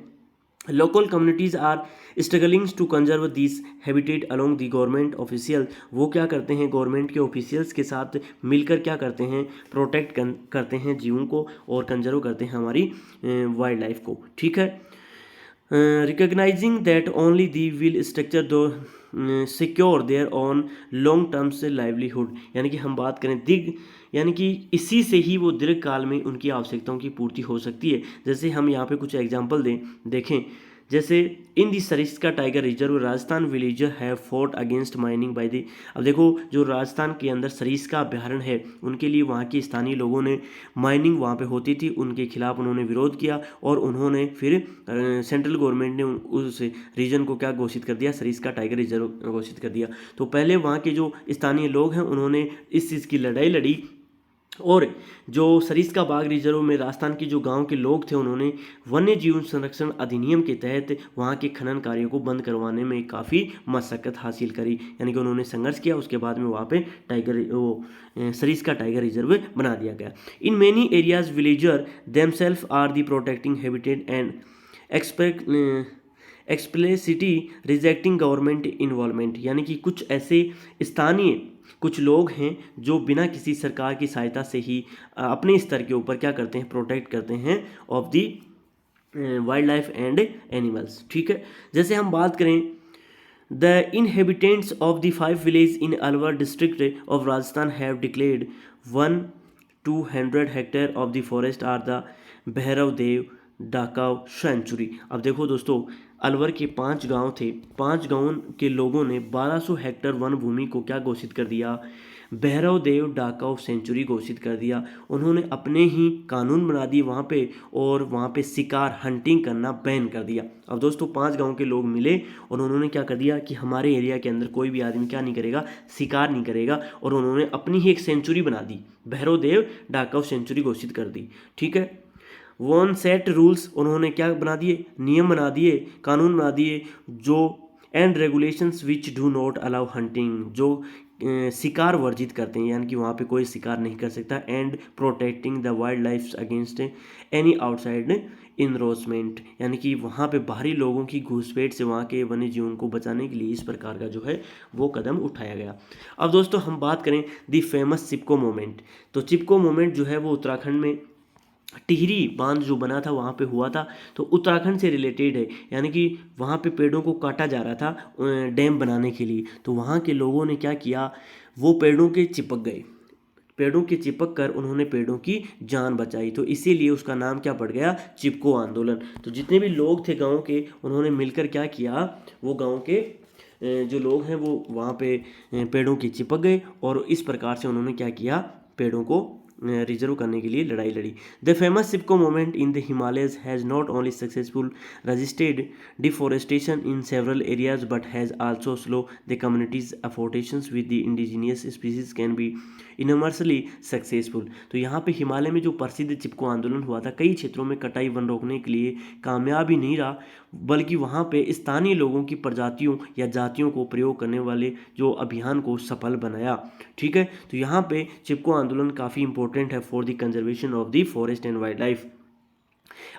Local communities are struggling to conserve this habitat along the government official, वो क्या करते हैं, गवर्नमेंट के ऑफिशियल्स के साथ मिलकर क्या करते हैं, प्रोटेक्ट करते हैं जीवों को और कंजर्व करते हैं हमारी वाइल्ड लाइफ को। ठीक है, recognising that only the will structure do secure their on long term से लाइवलीहुड, यानी कि हम बात करें यानी कि इसी से ही वो दीर्घ काल में उनकी आवश्यकताओं की पूर्ति हो सकती है। जैसे हम यहाँ पे कुछ एग्जांपल देखें, जैसे in the Sariska tiger reserve Rajasthan villager have fought against mining by the. अब देखो, जो राजस्थान के अंदर सरिस्का अभ्यारण्य है उनके लिए वहाँ के स्थानीय लोगों ने माइनिंग वहाँ पे होती थी, उनके खिलाफ उन्होंने विरोध किया, और उन्होंने फिर सेंट्रल गवर्नमेंट ने उस रीजन को क्या घोषित कर दिया, सरिस्का टाइगर रिजर्व घोषित कर दिया। तो पहले वहाँ के जो स्थानीय लोग हैं उन्होंने इस चीज़ की लड़ाई लड़ी, और जो सरिस्का बाग रिजर्व में राजस्थान के जो गांव के लोग थे उन्होंने वन्य जीवन संरक्षण अधिनियम के तहत वहां के खनन कार्यों को बंद करवाने में काफ़ी मशक्कत हासिल करी, यानी कि उन्होंने संघर्ष किया। उसके बाद में वहाँ पे सरिस्का टाइगर रिजर्व बना दिया गया। In many areas villager themselves are the protecting habitat and explicitly rejecting government involvement, यानी कि कुछ ऐसे स्थानीय कुछ लोग हैं जो बिना किसी सरकार की सहायता से ही अपने स्तर के ऊपर क्या करते हैं, प्रोटेक्ट करते हैं of the wild life and animals. ठीक है, जैसे हम बात करें, the inhabitants of the 5 village in Alwar district of Rajasthan have declared 1,200 hectare of the forest are the Bhairav Dev Dakav sanctuary. अब देखो दोस्तों, अलवर के 5 गांव थे, 5 गांवों के लोगों ने 1200 हेक्टेयर वन भूमि को क्या घोषित कर दिया, भैरव देव डाकाव सेंचुरी घोषित कर दिया। उन्होंने अपने ही कानून बना दिए वहाँ पे, और वहाँ पे शिकार हंटिंग करना बैन कर दिया। अब दोस्तों 5 गांव के लोग मिले और उन्होंने क्या कर दिया कि हमारे एरिया के अंदर कोई भी आदमी क्या नहीं करेगा, शिकार नहीं करेगा, और उन्होंने अपनी ही एक सेंचुरी बना दी, भैरव देव डाकाव सेंचुरी घोषित कर दी। ठीक है, वन सेट रूल्स, उन्होंने क्या बना दिए, नियम बना दिए, कानून बना दिए, जो and regulations which do not allow hunting, जो शिकार वर्जित करते हैं, यानी कि वहाँ पे कोई शिकार नहीं कर सकता, and protecting the wildlife against any outside encroachment, यानी कि वहाँ पे बाहरी लोगों की घुसपैठ से वहाँ के वन्य जीवन को बचाने के लिए इस प्रकार का जो है वो कदम उठाया गया। अब दोस्तों हम बात करें दी फेमस चिपको मोमेंट, तो चिपको मोमेंट जो है वो उत्तराखंड में टिहरी बांध जो बना था वहाँ पे हुआ था, तो उत्तराखंड से रिलेटेड है, यानी कि वहाँ पे पेड़ों को काटा जा रहा था डैम बनाने के लिए। तो वहाँ के लोगों ने क्या किया, वो पेड़ों के चिपक गए, पेड़ों के चिपक कर उन्होंने पेड़ों की जान बचाई, तो इसीलिए उसका नाम क्या पड़ गया, चिपको आंदोलन। तो जितने भी लोग थे गाँव के, उन्होंने मिलकर क्या किया, वो गाँव के जो लोग हैं वो वहाँ पे पेड़ों की चिपक गए और इस प्रकार से उन्होंने क्या किया, पेड़ों को रिजर्व करने के लिए लड़ाई लड़ी। The famous Chipko movement in the Himalayas has not only successful resisted deforestation in several areas but has also slow the communities afforestations with the indigenous species can be immensely successful. तो यहाँ पे हिमालय में जो प्रसिद्ध चिपको आंदोलन हुआ था, कई क्षेत्रों में कटाई वन रोकने के लिए कामयाब ही नहीं रहा, बल्कि वहाँ पे स्थानीय लोगों की प्रजातियों या जातियों को प्रयोग करने वाले जो अभियान को सफल बनाया। ठीक है, तो यहाँ पे चिपको आंदोलन काफ़ी इंपॉर्टेंट है for the conservation of the forest and wild life.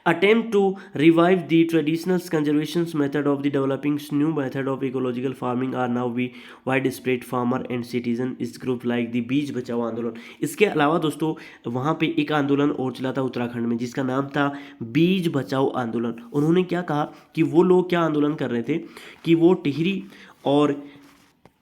Attempt to revive the traditional conservation method of the developing new method of ecological farming are now be widespread farmer and citizen is group like the बीज बचाओ आंदोलन। इसके अलावा दोस्तों वहाँ पे एक आंदोलन और चला था उत्तराखंड में जिसका नाम था बीज बचाओ आंदोलन। उन्होंने क्या कहा कि वो लोग क्या आंदोलन कर रहे थे कि वो टिहरी और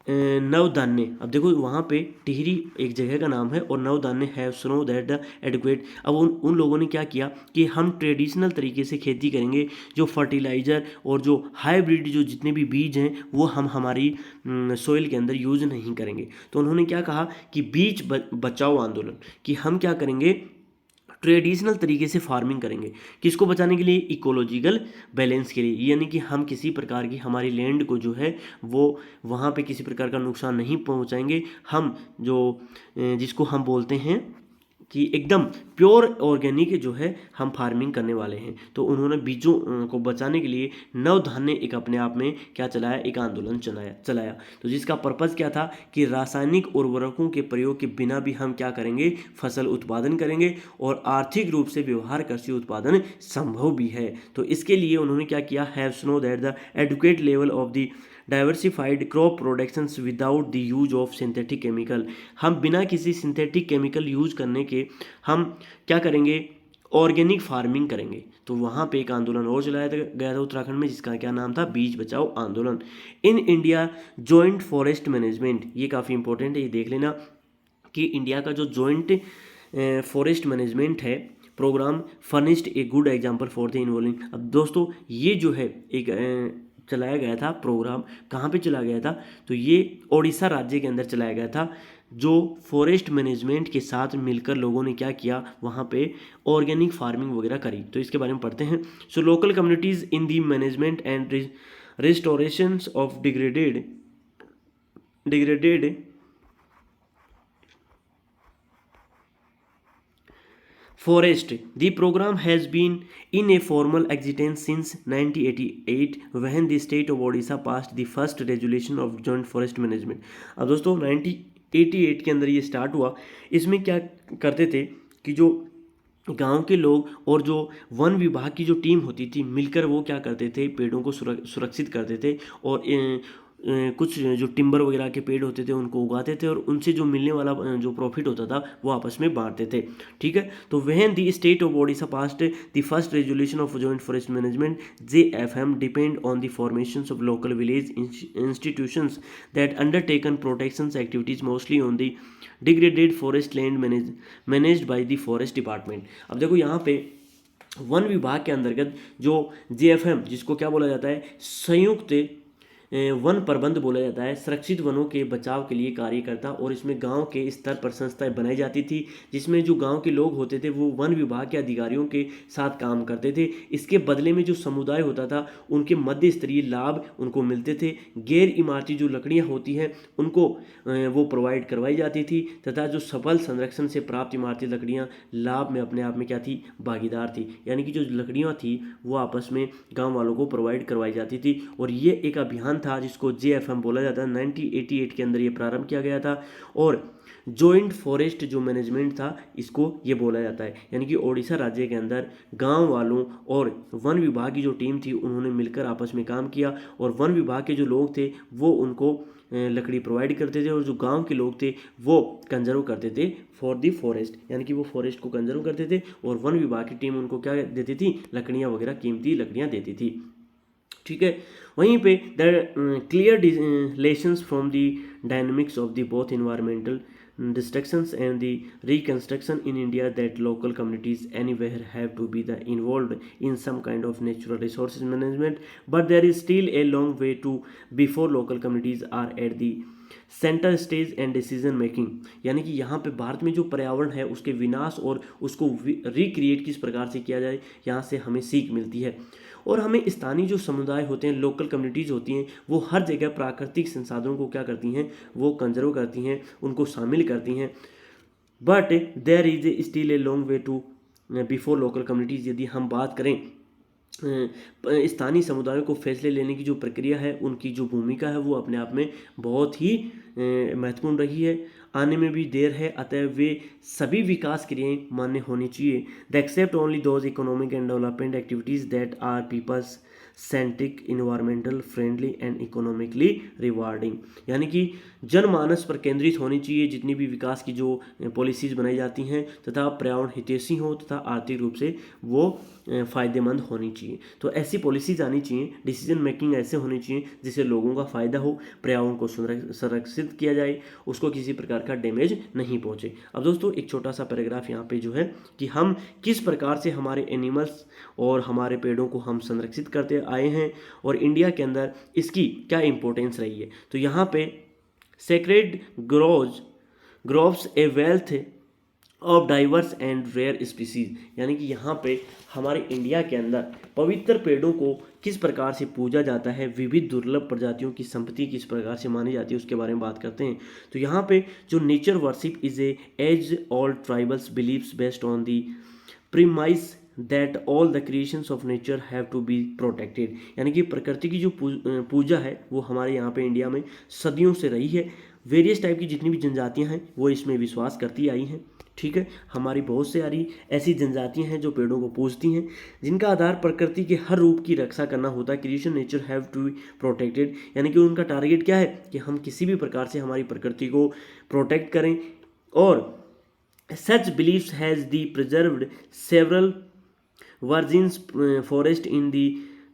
नवधान्य, अब देखो वहाँ पे टिहरी एक जगह का नाम है और नवधान्य है स्नो दैट द एडुकेट। अब उन लोगों ने क्या किया कि हम ट्रेडिशनल तरीके से खेती करेंगे, जो फर्टिलाइज़र और जो हाइब्रिड जो जितने भी बीज हैं वो हम हमारी सोइल के अंदर यूज़ नहीं करेंगे। तो उन्होंने क्या कहा कि बीज बचाओ आंदोलन, कि हम क्या करेंगे, ट्रेडिशनल तरीके से फार्मिंग करेंगे। किसको बचाने के लिए, इकोलॉजिकल बैलेंस के लिए, यानी कि हम किसी प्रकार की हमारी लैंड को जो है वो वहाँ पे किसी प्रकार का नुकसान नहीं पहुँचाएंगे। हम जो जिसको हम बोलते हैं कि एकदम प्योर ऑर्गेनिक जो है हम फार्मिंग करने वाले हैं। तो उन्होंने बीजों को बचाने के लिए नवधान्य एक अपने आप में क्या चलाया, एक आंदोलन चलाया। तो जिसका पर्पज़ क्या था कि रासायनिक उर्वरकों के प्रयोग के बिना भी हम क्या करेंगे, फसल उत्पादन करेंगे और आर्थिक रूप से व्यवहार कृषि उत्पादन संभव भी है। तो इसके लिए उन्होंने क्या किया, have snow that the educate level of the diversified crop productions without the use of synthetic chemical. हम बिना किसी सिंथेटिक केमिकल यूज करने के हम क्या करेंगे, ऑर्गेनिक फार्मिंग करेंगे। तो वहाँ पे एक आंदोलन और चलाया गया था उत्तराखंड में जिसका क्या नाम था, बीज बचाओ आंदोलन। In India joint forest management, ये काफ़ी इंपॉर्टेंट है, ये देख लेना कि इंडिया का जो जॉइंट फॉरेस्ट मैनेजमेंट है programme furnished a good example for the involving. अब दोस्तों ये जो है एक चलाया गया था प्रोग्राम, कहाँ पे चला गया था, तो ये ओडिशा राज्य के अंदर चलाया गया था, जो फॉरेस्ट मैनेजमेंट के साथ मिलकर लोगों ने क्या किया, वहाँ पे ऑर्गेनिक फार्मिंग वगैरह करी। तो इसके बारे में पढ़ते हैं। So local communities in the management and restoration of degraded Forest. The program has been in a formal existence since 1988 when the state of Odisha passed the first resolution of joint forest management. अब दोस्तों 1988 के अंदर ये start हुआ। इसमें क्या करते थे कि जो गांव के लोग और जो वन विभाग की जो टीम होती थी मिलकर वो क्या करते थे, पेड़ों को सुरक्षित करते थे और कुछ जो टिम्बर वगैरह के पेड़ होते थे उनको उगाते थे और उनसे जो मिलने वाला जो प्रॉफिट होता था वो आपस में बांटते थे। ठीक है, तो वह दी state of Odisha past the first resolution of joint forest management JFM depend on the formation of local village institutions that undertaken protection activities mostly on the degraded forest land managed by the forest department. अब देखो यहाँ पे one विभाग के अंतर्गत जो JFM, जिसको क्या बोला जाता है, संयुक्त वन प्रबंध बोला जाता है, सुरक्षित वनों के बचाव के लिए कार्य करता और इसमें गांव के स्तर पर संस्थाएं बनाई जाती थी जिसमें जो गांव के लोग होते थे वो वन विभाग के अधिकारियों के साथ काम करते थे। इसके बदले में जो समुदाय होता था उनके मध्य स्तरीय लाभ उनको मिलते थे। गैर इमारती जो लकड़ियां होती हैं उनको वो प्रोवाइड करवाई जाती थी तथा जो सफल संरक्षण से प्राप्त इमारती लकड़ियाँ लाभ में अपने आप में क्या थी, भागीदार थी। यानी कि जो लकड़ियाँ थी वो आपस में गाँव वालों को प्रोवाइड करवाई जाती थी और ये एक अभियान था जिसको JFM बोला जाता है। 1988 के अंदर ये प्रारंभ किया गया था और जॉइंट फॉरेस्ट जो मैनेजमेंट था इसको ये बोला जाता है। यानी कि ओडिशा राज्य के अंदर गांव वालों और वन विभाग की जो टीम थी उन्होंने मिलकर आपस में काम किया और वन विभाग के जो लोग थे वो उनको लकड़ी प्रोवाइड करते थे और जो गांव के लोग थे वो कंजर्व करते थे फॉर दी फॉरेस्ट, यानी कि वो फॉरेस्ट को कंजर्व करते थे और वन विभाग की टीम उनको क्या देती थी, लकड़ियाँ वगैरह, कीमती लकड़ियाँ देती थी। ठीक है, वहीं पे the clear relations from the dynamics of the both environmental destructions and the reconstruction in India that local communities anywhere have to be involved in some kind of natural resources management, but there is still a long way to before local communities are at the centre stage and decision making. यानी कि यहाँ पे भारत में जो पर्यावरण है उसके विनाश और उसको रिक्रिएट किस प्रकार से किया जाए, यहाँ से हमें सीख मिलती है। और हमें स्थानीय जो समुदाय होते हैं, लोकल कम्युनिटीज़ होती हैं, वो हर जगह प्राकृतिक संसाधनों को क्या करती हैं, वो कंजर्व करती हैं, उनको शामिल करती हैं। But there is a still a long way to before local communities. यदि हम बात करें स्थानीय समुदायों को फैसले लेने की जो प्रक्रिया है, उनकी जो भूमिका है वो अपने आप में बहुत ही महत्वपूर्ण रही है, आने में भी देर है, अतः वे सभी विकास क्रियाएं मान्य होनी चाहिए। The accept only those economic and development activities that are peoples centric, environmental friendly and economically rewarding. यानी कि जनमानस पर केंद्रित होनी चाहिए जितनी भी विकास की जो पॉलिसीज़ बनाई जाती हैं, तथा पर्यावरण हितैषी हो तथा आर्थिक रूप से वो फ़ायदेमंद होनी चाहिए। तो ऐसी पॉलिसीज़ आनी चाहिए, डिसीजन मेकिंग ऐसे होनी चाहिए जिससे लोगों का फ़ायदा हो, पर्यावरण को संरक्षित किया जाए, उसको किसी प्रकार का डैमेज नहीं पहुँचे। अब दोस्तों एक छोटा सा पैराग्राफ यहाँ पे जो है कि हम किस प्रकार से हमारे एनिमल्स और हमारे पेड़ों को हम संरक्षित करते आए हैं और इंडिया के अंदर इसकी क्या इंपॉर्टेंस रही है। तो यहाँ पे sacred groves a wealth of diverse and rare species. यानी कि यहाँ पे हमारे इंडिया के अंदर पवित्र पेड़ों को किस प्रकार से पूजा जाता है, विविध दुर्लभ प्रजातियों की संपत्ति किस प्रकार से मानी जाती है, उसके बारे में बात करते हैं। तो यहाँ पे जो nature worship is a age old tribals believes based on the premise that all the creations of nature have to be protected. यानी कि प्रकृति की जो पूजा है वो हमारे यहाँ पे इंडिया में सदियों से रही है। वेरियस टाइप की जितनी भी जनजातियाँ हैं वो इसमें विश्वास करती आई हैं। ठीक है, हमारी बहुत सारी ऐसी जनजातियां हैं जो पेड़ों को पूजती हैं, जिनका आधार प्रकृति के हर रूप की रक्षा करना होता है। Creation nature have to be protected. यानी कि उनका टारगेट क्या है कि हम किसी भी प्रकार से हमारी प्रकृति को प्रोटेक्ट करें। और such beliefs has the preserved several virgins forest in the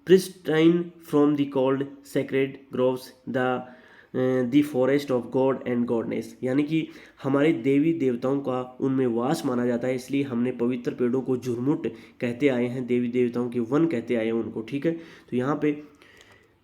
pristine from the called sacred groves the forest of god and goddess. यानी कि हमारे देवी देवताओं का उनमें वास माना जाता है, इसलिए हमने पवित्र पेड़ों को झुरमुट कहते आए हैं, देवी देवताओं के वन कहते आए हैं उनको। ठीक है, तो यहाँ पे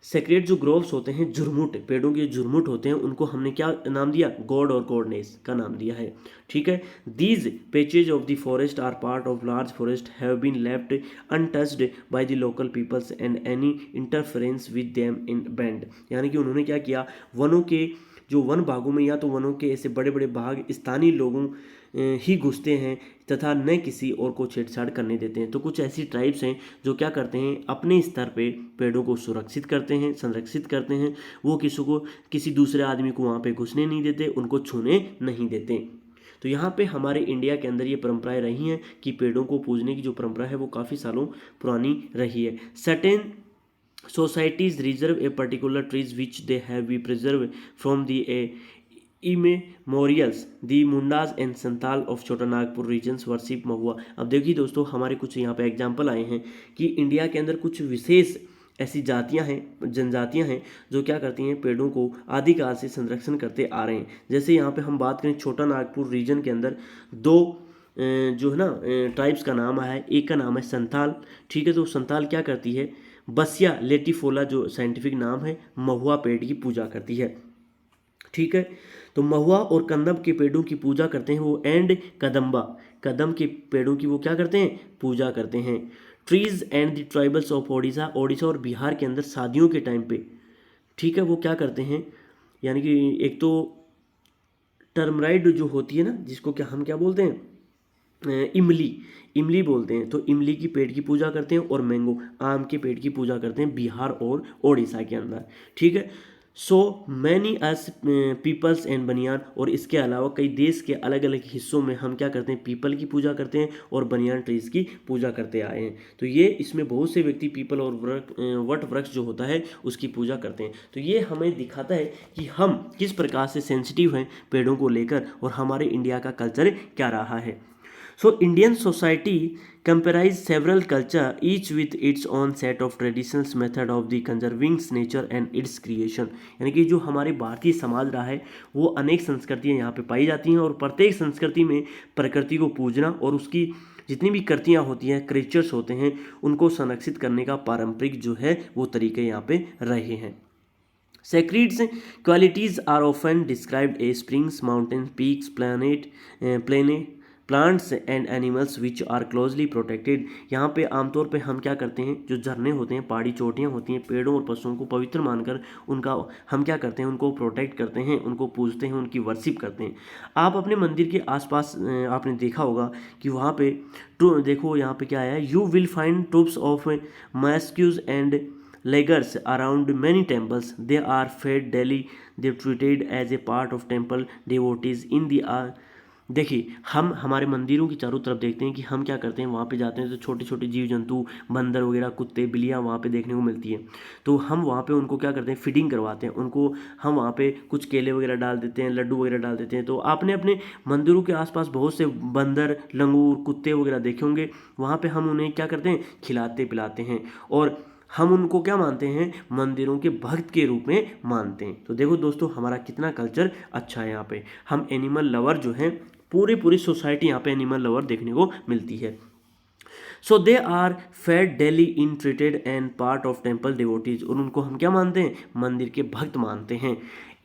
सेक्रेट जो ग्रोव्स होते हैं, झुरमुट, पेड़ों के झुरमुट होते हैं, उनको हमने क्या नाम दिया, गॉड और गॉडनेस का नाम दिया है। ठीक है, these patches of the forest are part of large forest have been left untouched by the local peoples and any interference with them in banned. यानी कि उन्होंने क्या किया, वनों के जो वन भागों में या तो वनों के ऐसे बड़े बड़े भाग स्थानीय लोगों ही घुसते हैं तथा न किसी और को छेड़छाड़ करने देते हैं। तो कुछ ऐसी ट्राइब्स हैं जो क्या करते हैं, अपने स्तर पे पेड़ों को सुरक्षित करते हैं, संरक्षित करते हैं। वो किसी दूसरे आदमी को वहाँ पे घुसने नहीं देते, उनको छूने नहीं देते। तो यहाँ पे हमारे इंडिया के अंदर ये परंपराएं रही हैं कि पेड़ों को पूजने की जो परंपरा है वो काफ़ी सालों पुरानी रही है। Certain societies reserve a particular trees which they have been preserved from the immemorials. The Mundas and Santal of छोटा नागपुर regions worship महुआ। अब देखिए दोस्तों, हमारे कुछ यहाँ पे एग्जाम्पल आए हैं कि इंडिया के अंदर कुछ विशेष ऐसी जातियाँ हैं, जनजातियाँ हैं जो क्या करती हैं, पेड़ों को आदिकाल से संरक्षण करते आ रहे हैं। जैसे यहाँ पे हम बात करें छोटा नागपुर रीजन के अंदर दो जो है ना ट्राइब्स का नाम आया है। एक का नाम है संथाल। ठीक है, तो संथाल क्या करती है, बसिया लेटिफोला जो साइंटिफिक नाम है, महुआ पेड़ की पूजा करती है। ठीक है, तो महुआ और कंदम के पेड़ों की पूजा करते हैं वो, एंड कदम के पेड़ों की वो क्या करते हैं, पूजा करते हैं। Trees and the tribals of Odisha और बिहार के अंदर शादियों के टाइम पे, ठीक है, वो क्या करते हैं, यानी कि एक तो टर्मराइड जो होती है ना, जिसको हम क्या बोलते हैं, इमली बोलते हैं। तो इमली की पेड़ की पूजा करते हैं और मैंगो आम के पेड़ की पूजा करते हैं बिहार और ओडिशा के अंदर। ठीक है, so many as peepals and banyan. और इसके अलावा कई देश के अलग अलग हिस्सों में हम क्या करते हैं, पीपल की पूजा करते हैं और बनियान ट्रीज की पूजा करते आए हैं। तो ये इसमें बहुत से व्यक्ति पीपल और वट वृक्ष जो होता है उसकी पूजा करते हैं। तो ये हमें दिखाता है कि हम किस प्रकार से सेंसिटिव हैं पेड़ों को लेकर और हमारे इंडिया का कल्चर क्या रहा है। So Indian society comprise several culture, each with its own set of traditions, method of the conserving nature and its creation। यानी कि जो हमारे भारतीय समाज रहा है वो अनेक संस्कृतियाँ यहाँ पे पाई जाती हैं और प्रत्येक संस्कृति में प्रकृति को पूजना और उसकी जितनी भी कृतियाँ होती हैं, क्रिएचर्स होते हैं, उनको संरक्षित करने का पारंपरिक जो है वो तरीके यहाँ पे रहे हैं। Sacred qualities are often described as springs, mountains, peaks, plants and animals which are closely protected। यहाँ पे आमतौर पे हम क्या करते हैं, जो झरने होते हैं, पहाड़ी चोटियाँ होती हैं, पेड़ों और पशुओं को पवित्र मानकर उनका हम क्या करते हैं, उनको प्रोटेक्ट करते हैं, उनको पूजते हैं, उनकी वर्शिप करते हैं। आप अपने मंदिर के आसपास आपने देखा होगा कि वहाँ पे देखो यहाँ पे क्या है, you will find troops of macaques and Lagers around many temples. They are fed daily. They treated as a part of temple devotees in the देखिए हम हमारे मंदिरों की चारों तरफ देखते हैं कि हम क्या करते हैं, वहाँ पे जाते हैं तो छोटे छोटे जीव जंतु, बंदर वगैरह, कुत्ते बिल्लियाँ वहाँ पे देखने को मिलती हैं। तो हम वहाँ पे उनको क्या करते हैं, फीडिंग करवाते हैं उनको। हम वहाँ पे कुछ केले वगैरह डाल देते हैं, लड्डू वगैरह डाल देते हैं। तो आपने अपने मंदिरों के आसपास बहुत से बंदर, लंगूर, कुत्ते वगैरह देखे होंगे। वहाँ पे हम उन्हें क्या करते हैं, खिलाते पिलाते हैं और हम उनको क्या मानते हैं, मंदिरों के भक्त के रूप में मानते हैं। तो देखो दोस्तों हमारा कितना कल्चर अच्छा है। यहाँ पे हम एनिमल लवर जो हैं, पूरी सोसाइटी यहाँ पे एनिमल लवर देखने को मिलती है। So they are fed daily in treated and part of temple devotees. और उनको हम क्या मानते हैं, मंदिर के भक्त मानते हैं।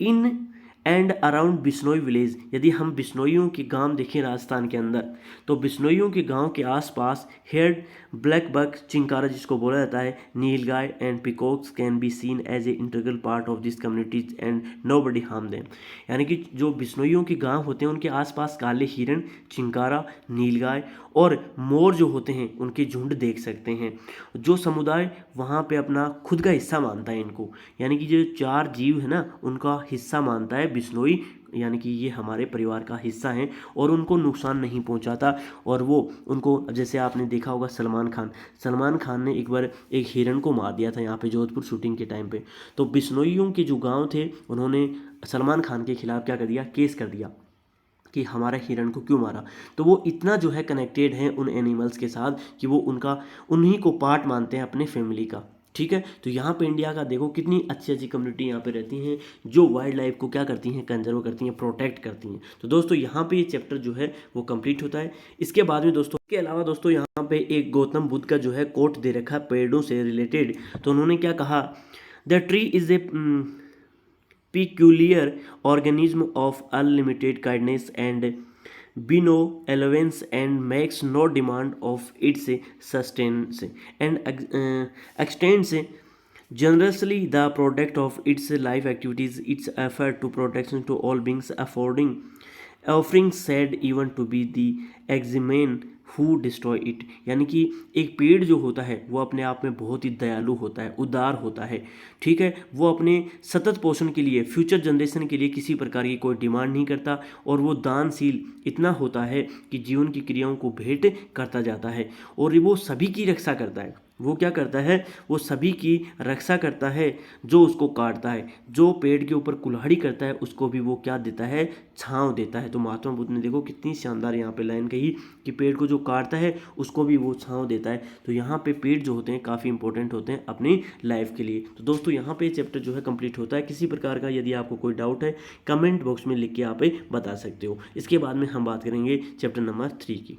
In and around Bishnoi village, यदि हम बिश्नोइयों के गांव देखें राजस्थान के अंदर, तो बिश्नोइयों के गांव के आसपास हेड ब्लैक बक, चिंकारा जिसको बोला जाता है, nilgai and peacocks can be seen as a integral part of this communities and nobody harm them. यानी कि जो बिश्नोइयों के गांव होते हैं उनके आसपास काले हिरण, चिंकारा, नीलगाय और मोर जो होते हैं उनके झुंड देख सकते हैं। जो समुदाय वहाँ पे अपना खुद का हिस्सा मानता है इनको, यानी कि जो 4 जीव है ना उनका हिस्सा मानता है बिश्नोई, यानी कि ये हमारे परिवार का हिस्सा हैं और उनको नुकसान नहीं पहुंचाता। और वो उनको, जैसे आपने देखा होगा सलमान खान ने एक बार एक हिरण को मार दिया था यहाँ पे जोधपुर शूटिंग के टाइम पे। तो बिश्नोइयों के जो गांव थे उन्होंने सलमान खान के खिलाफ क्या कर दिया, केस कर दिया कि हमारा हिरण को क्यों मारा। तो वो इतना जो है कनेक्टेड हैं उन एनिमल्स के साथ कि वो उन्हीं को पार्ट मानते हैं अपने फैमिली का। ठीक है, तो यहाँ पे इंडिया का देखो कितनी अच्छी अच्छी कम्युनिटी यहाँ पे रहती हैं जो वाइल्ड लाइफ को क्या करती हैं, कंजर्व करती हैं, प्रोटेक्ट करती हैं। तो दोस्तों यहाँ पे ये चैप्टर जो है वो कंप्लीट होता है। इसके बाद में दोस्तों, इसके अलावा दोस्तों यहाँ पे एक गौतम बुद्ध का जो है कोट दे रखा है पेड़ों से रिलेटेड। तो उन्होंने क्या कहा, the tree is a peculiar organism of unlimited kindness and benevolence and makes no demand of its sustenance and extends generously the product of its life activities, its effort to protection to all beings, offering said even to be the examine who destroy it. यानी कि एक पेड़ जो होता है वो अपने आप में बहुत ही दयालु होता है, उदार होता है। ठीक है, वो अपने सतत पोषण के लिए, फ्यूचर जनरेशन के लिए किसी प्रकार की कोई डिमांड नहीं करता और वो दानशील इतना होता है कि जीवन की क्रियाओं को भेंट करता जाता है और वो सभी की रक्षा करता है। वो क्या करता है, वो सभी की रक्षा करता है। जो उसको काटता है, जो पेड़ के ऊपर कुल्हाड़ी करता है, उसको भी वो क्या देता है, छांव देता है। तो महात्मा बुद्ध ने देखो कितनी शानदार यहाँ पे लाइन कही कि पेड़ को जो काटता है उसको भी वो छांव देता है। तो यहाँ पे पेड़ जो होते हैं काफ़ी इंपॉर्टेंट होते हैं अपनी लाइफ के लिए। तो दोस्तों यहाँ पे चैप्टर जो है कंप्लीट होता है। किसी प्रकार का यदि आपको कोई डाउट है कमेंट बॉक्स में लिख के आप बता सकते हो। इसके बाद में हम बात करेंगे चैप्टर नंबर 3 की।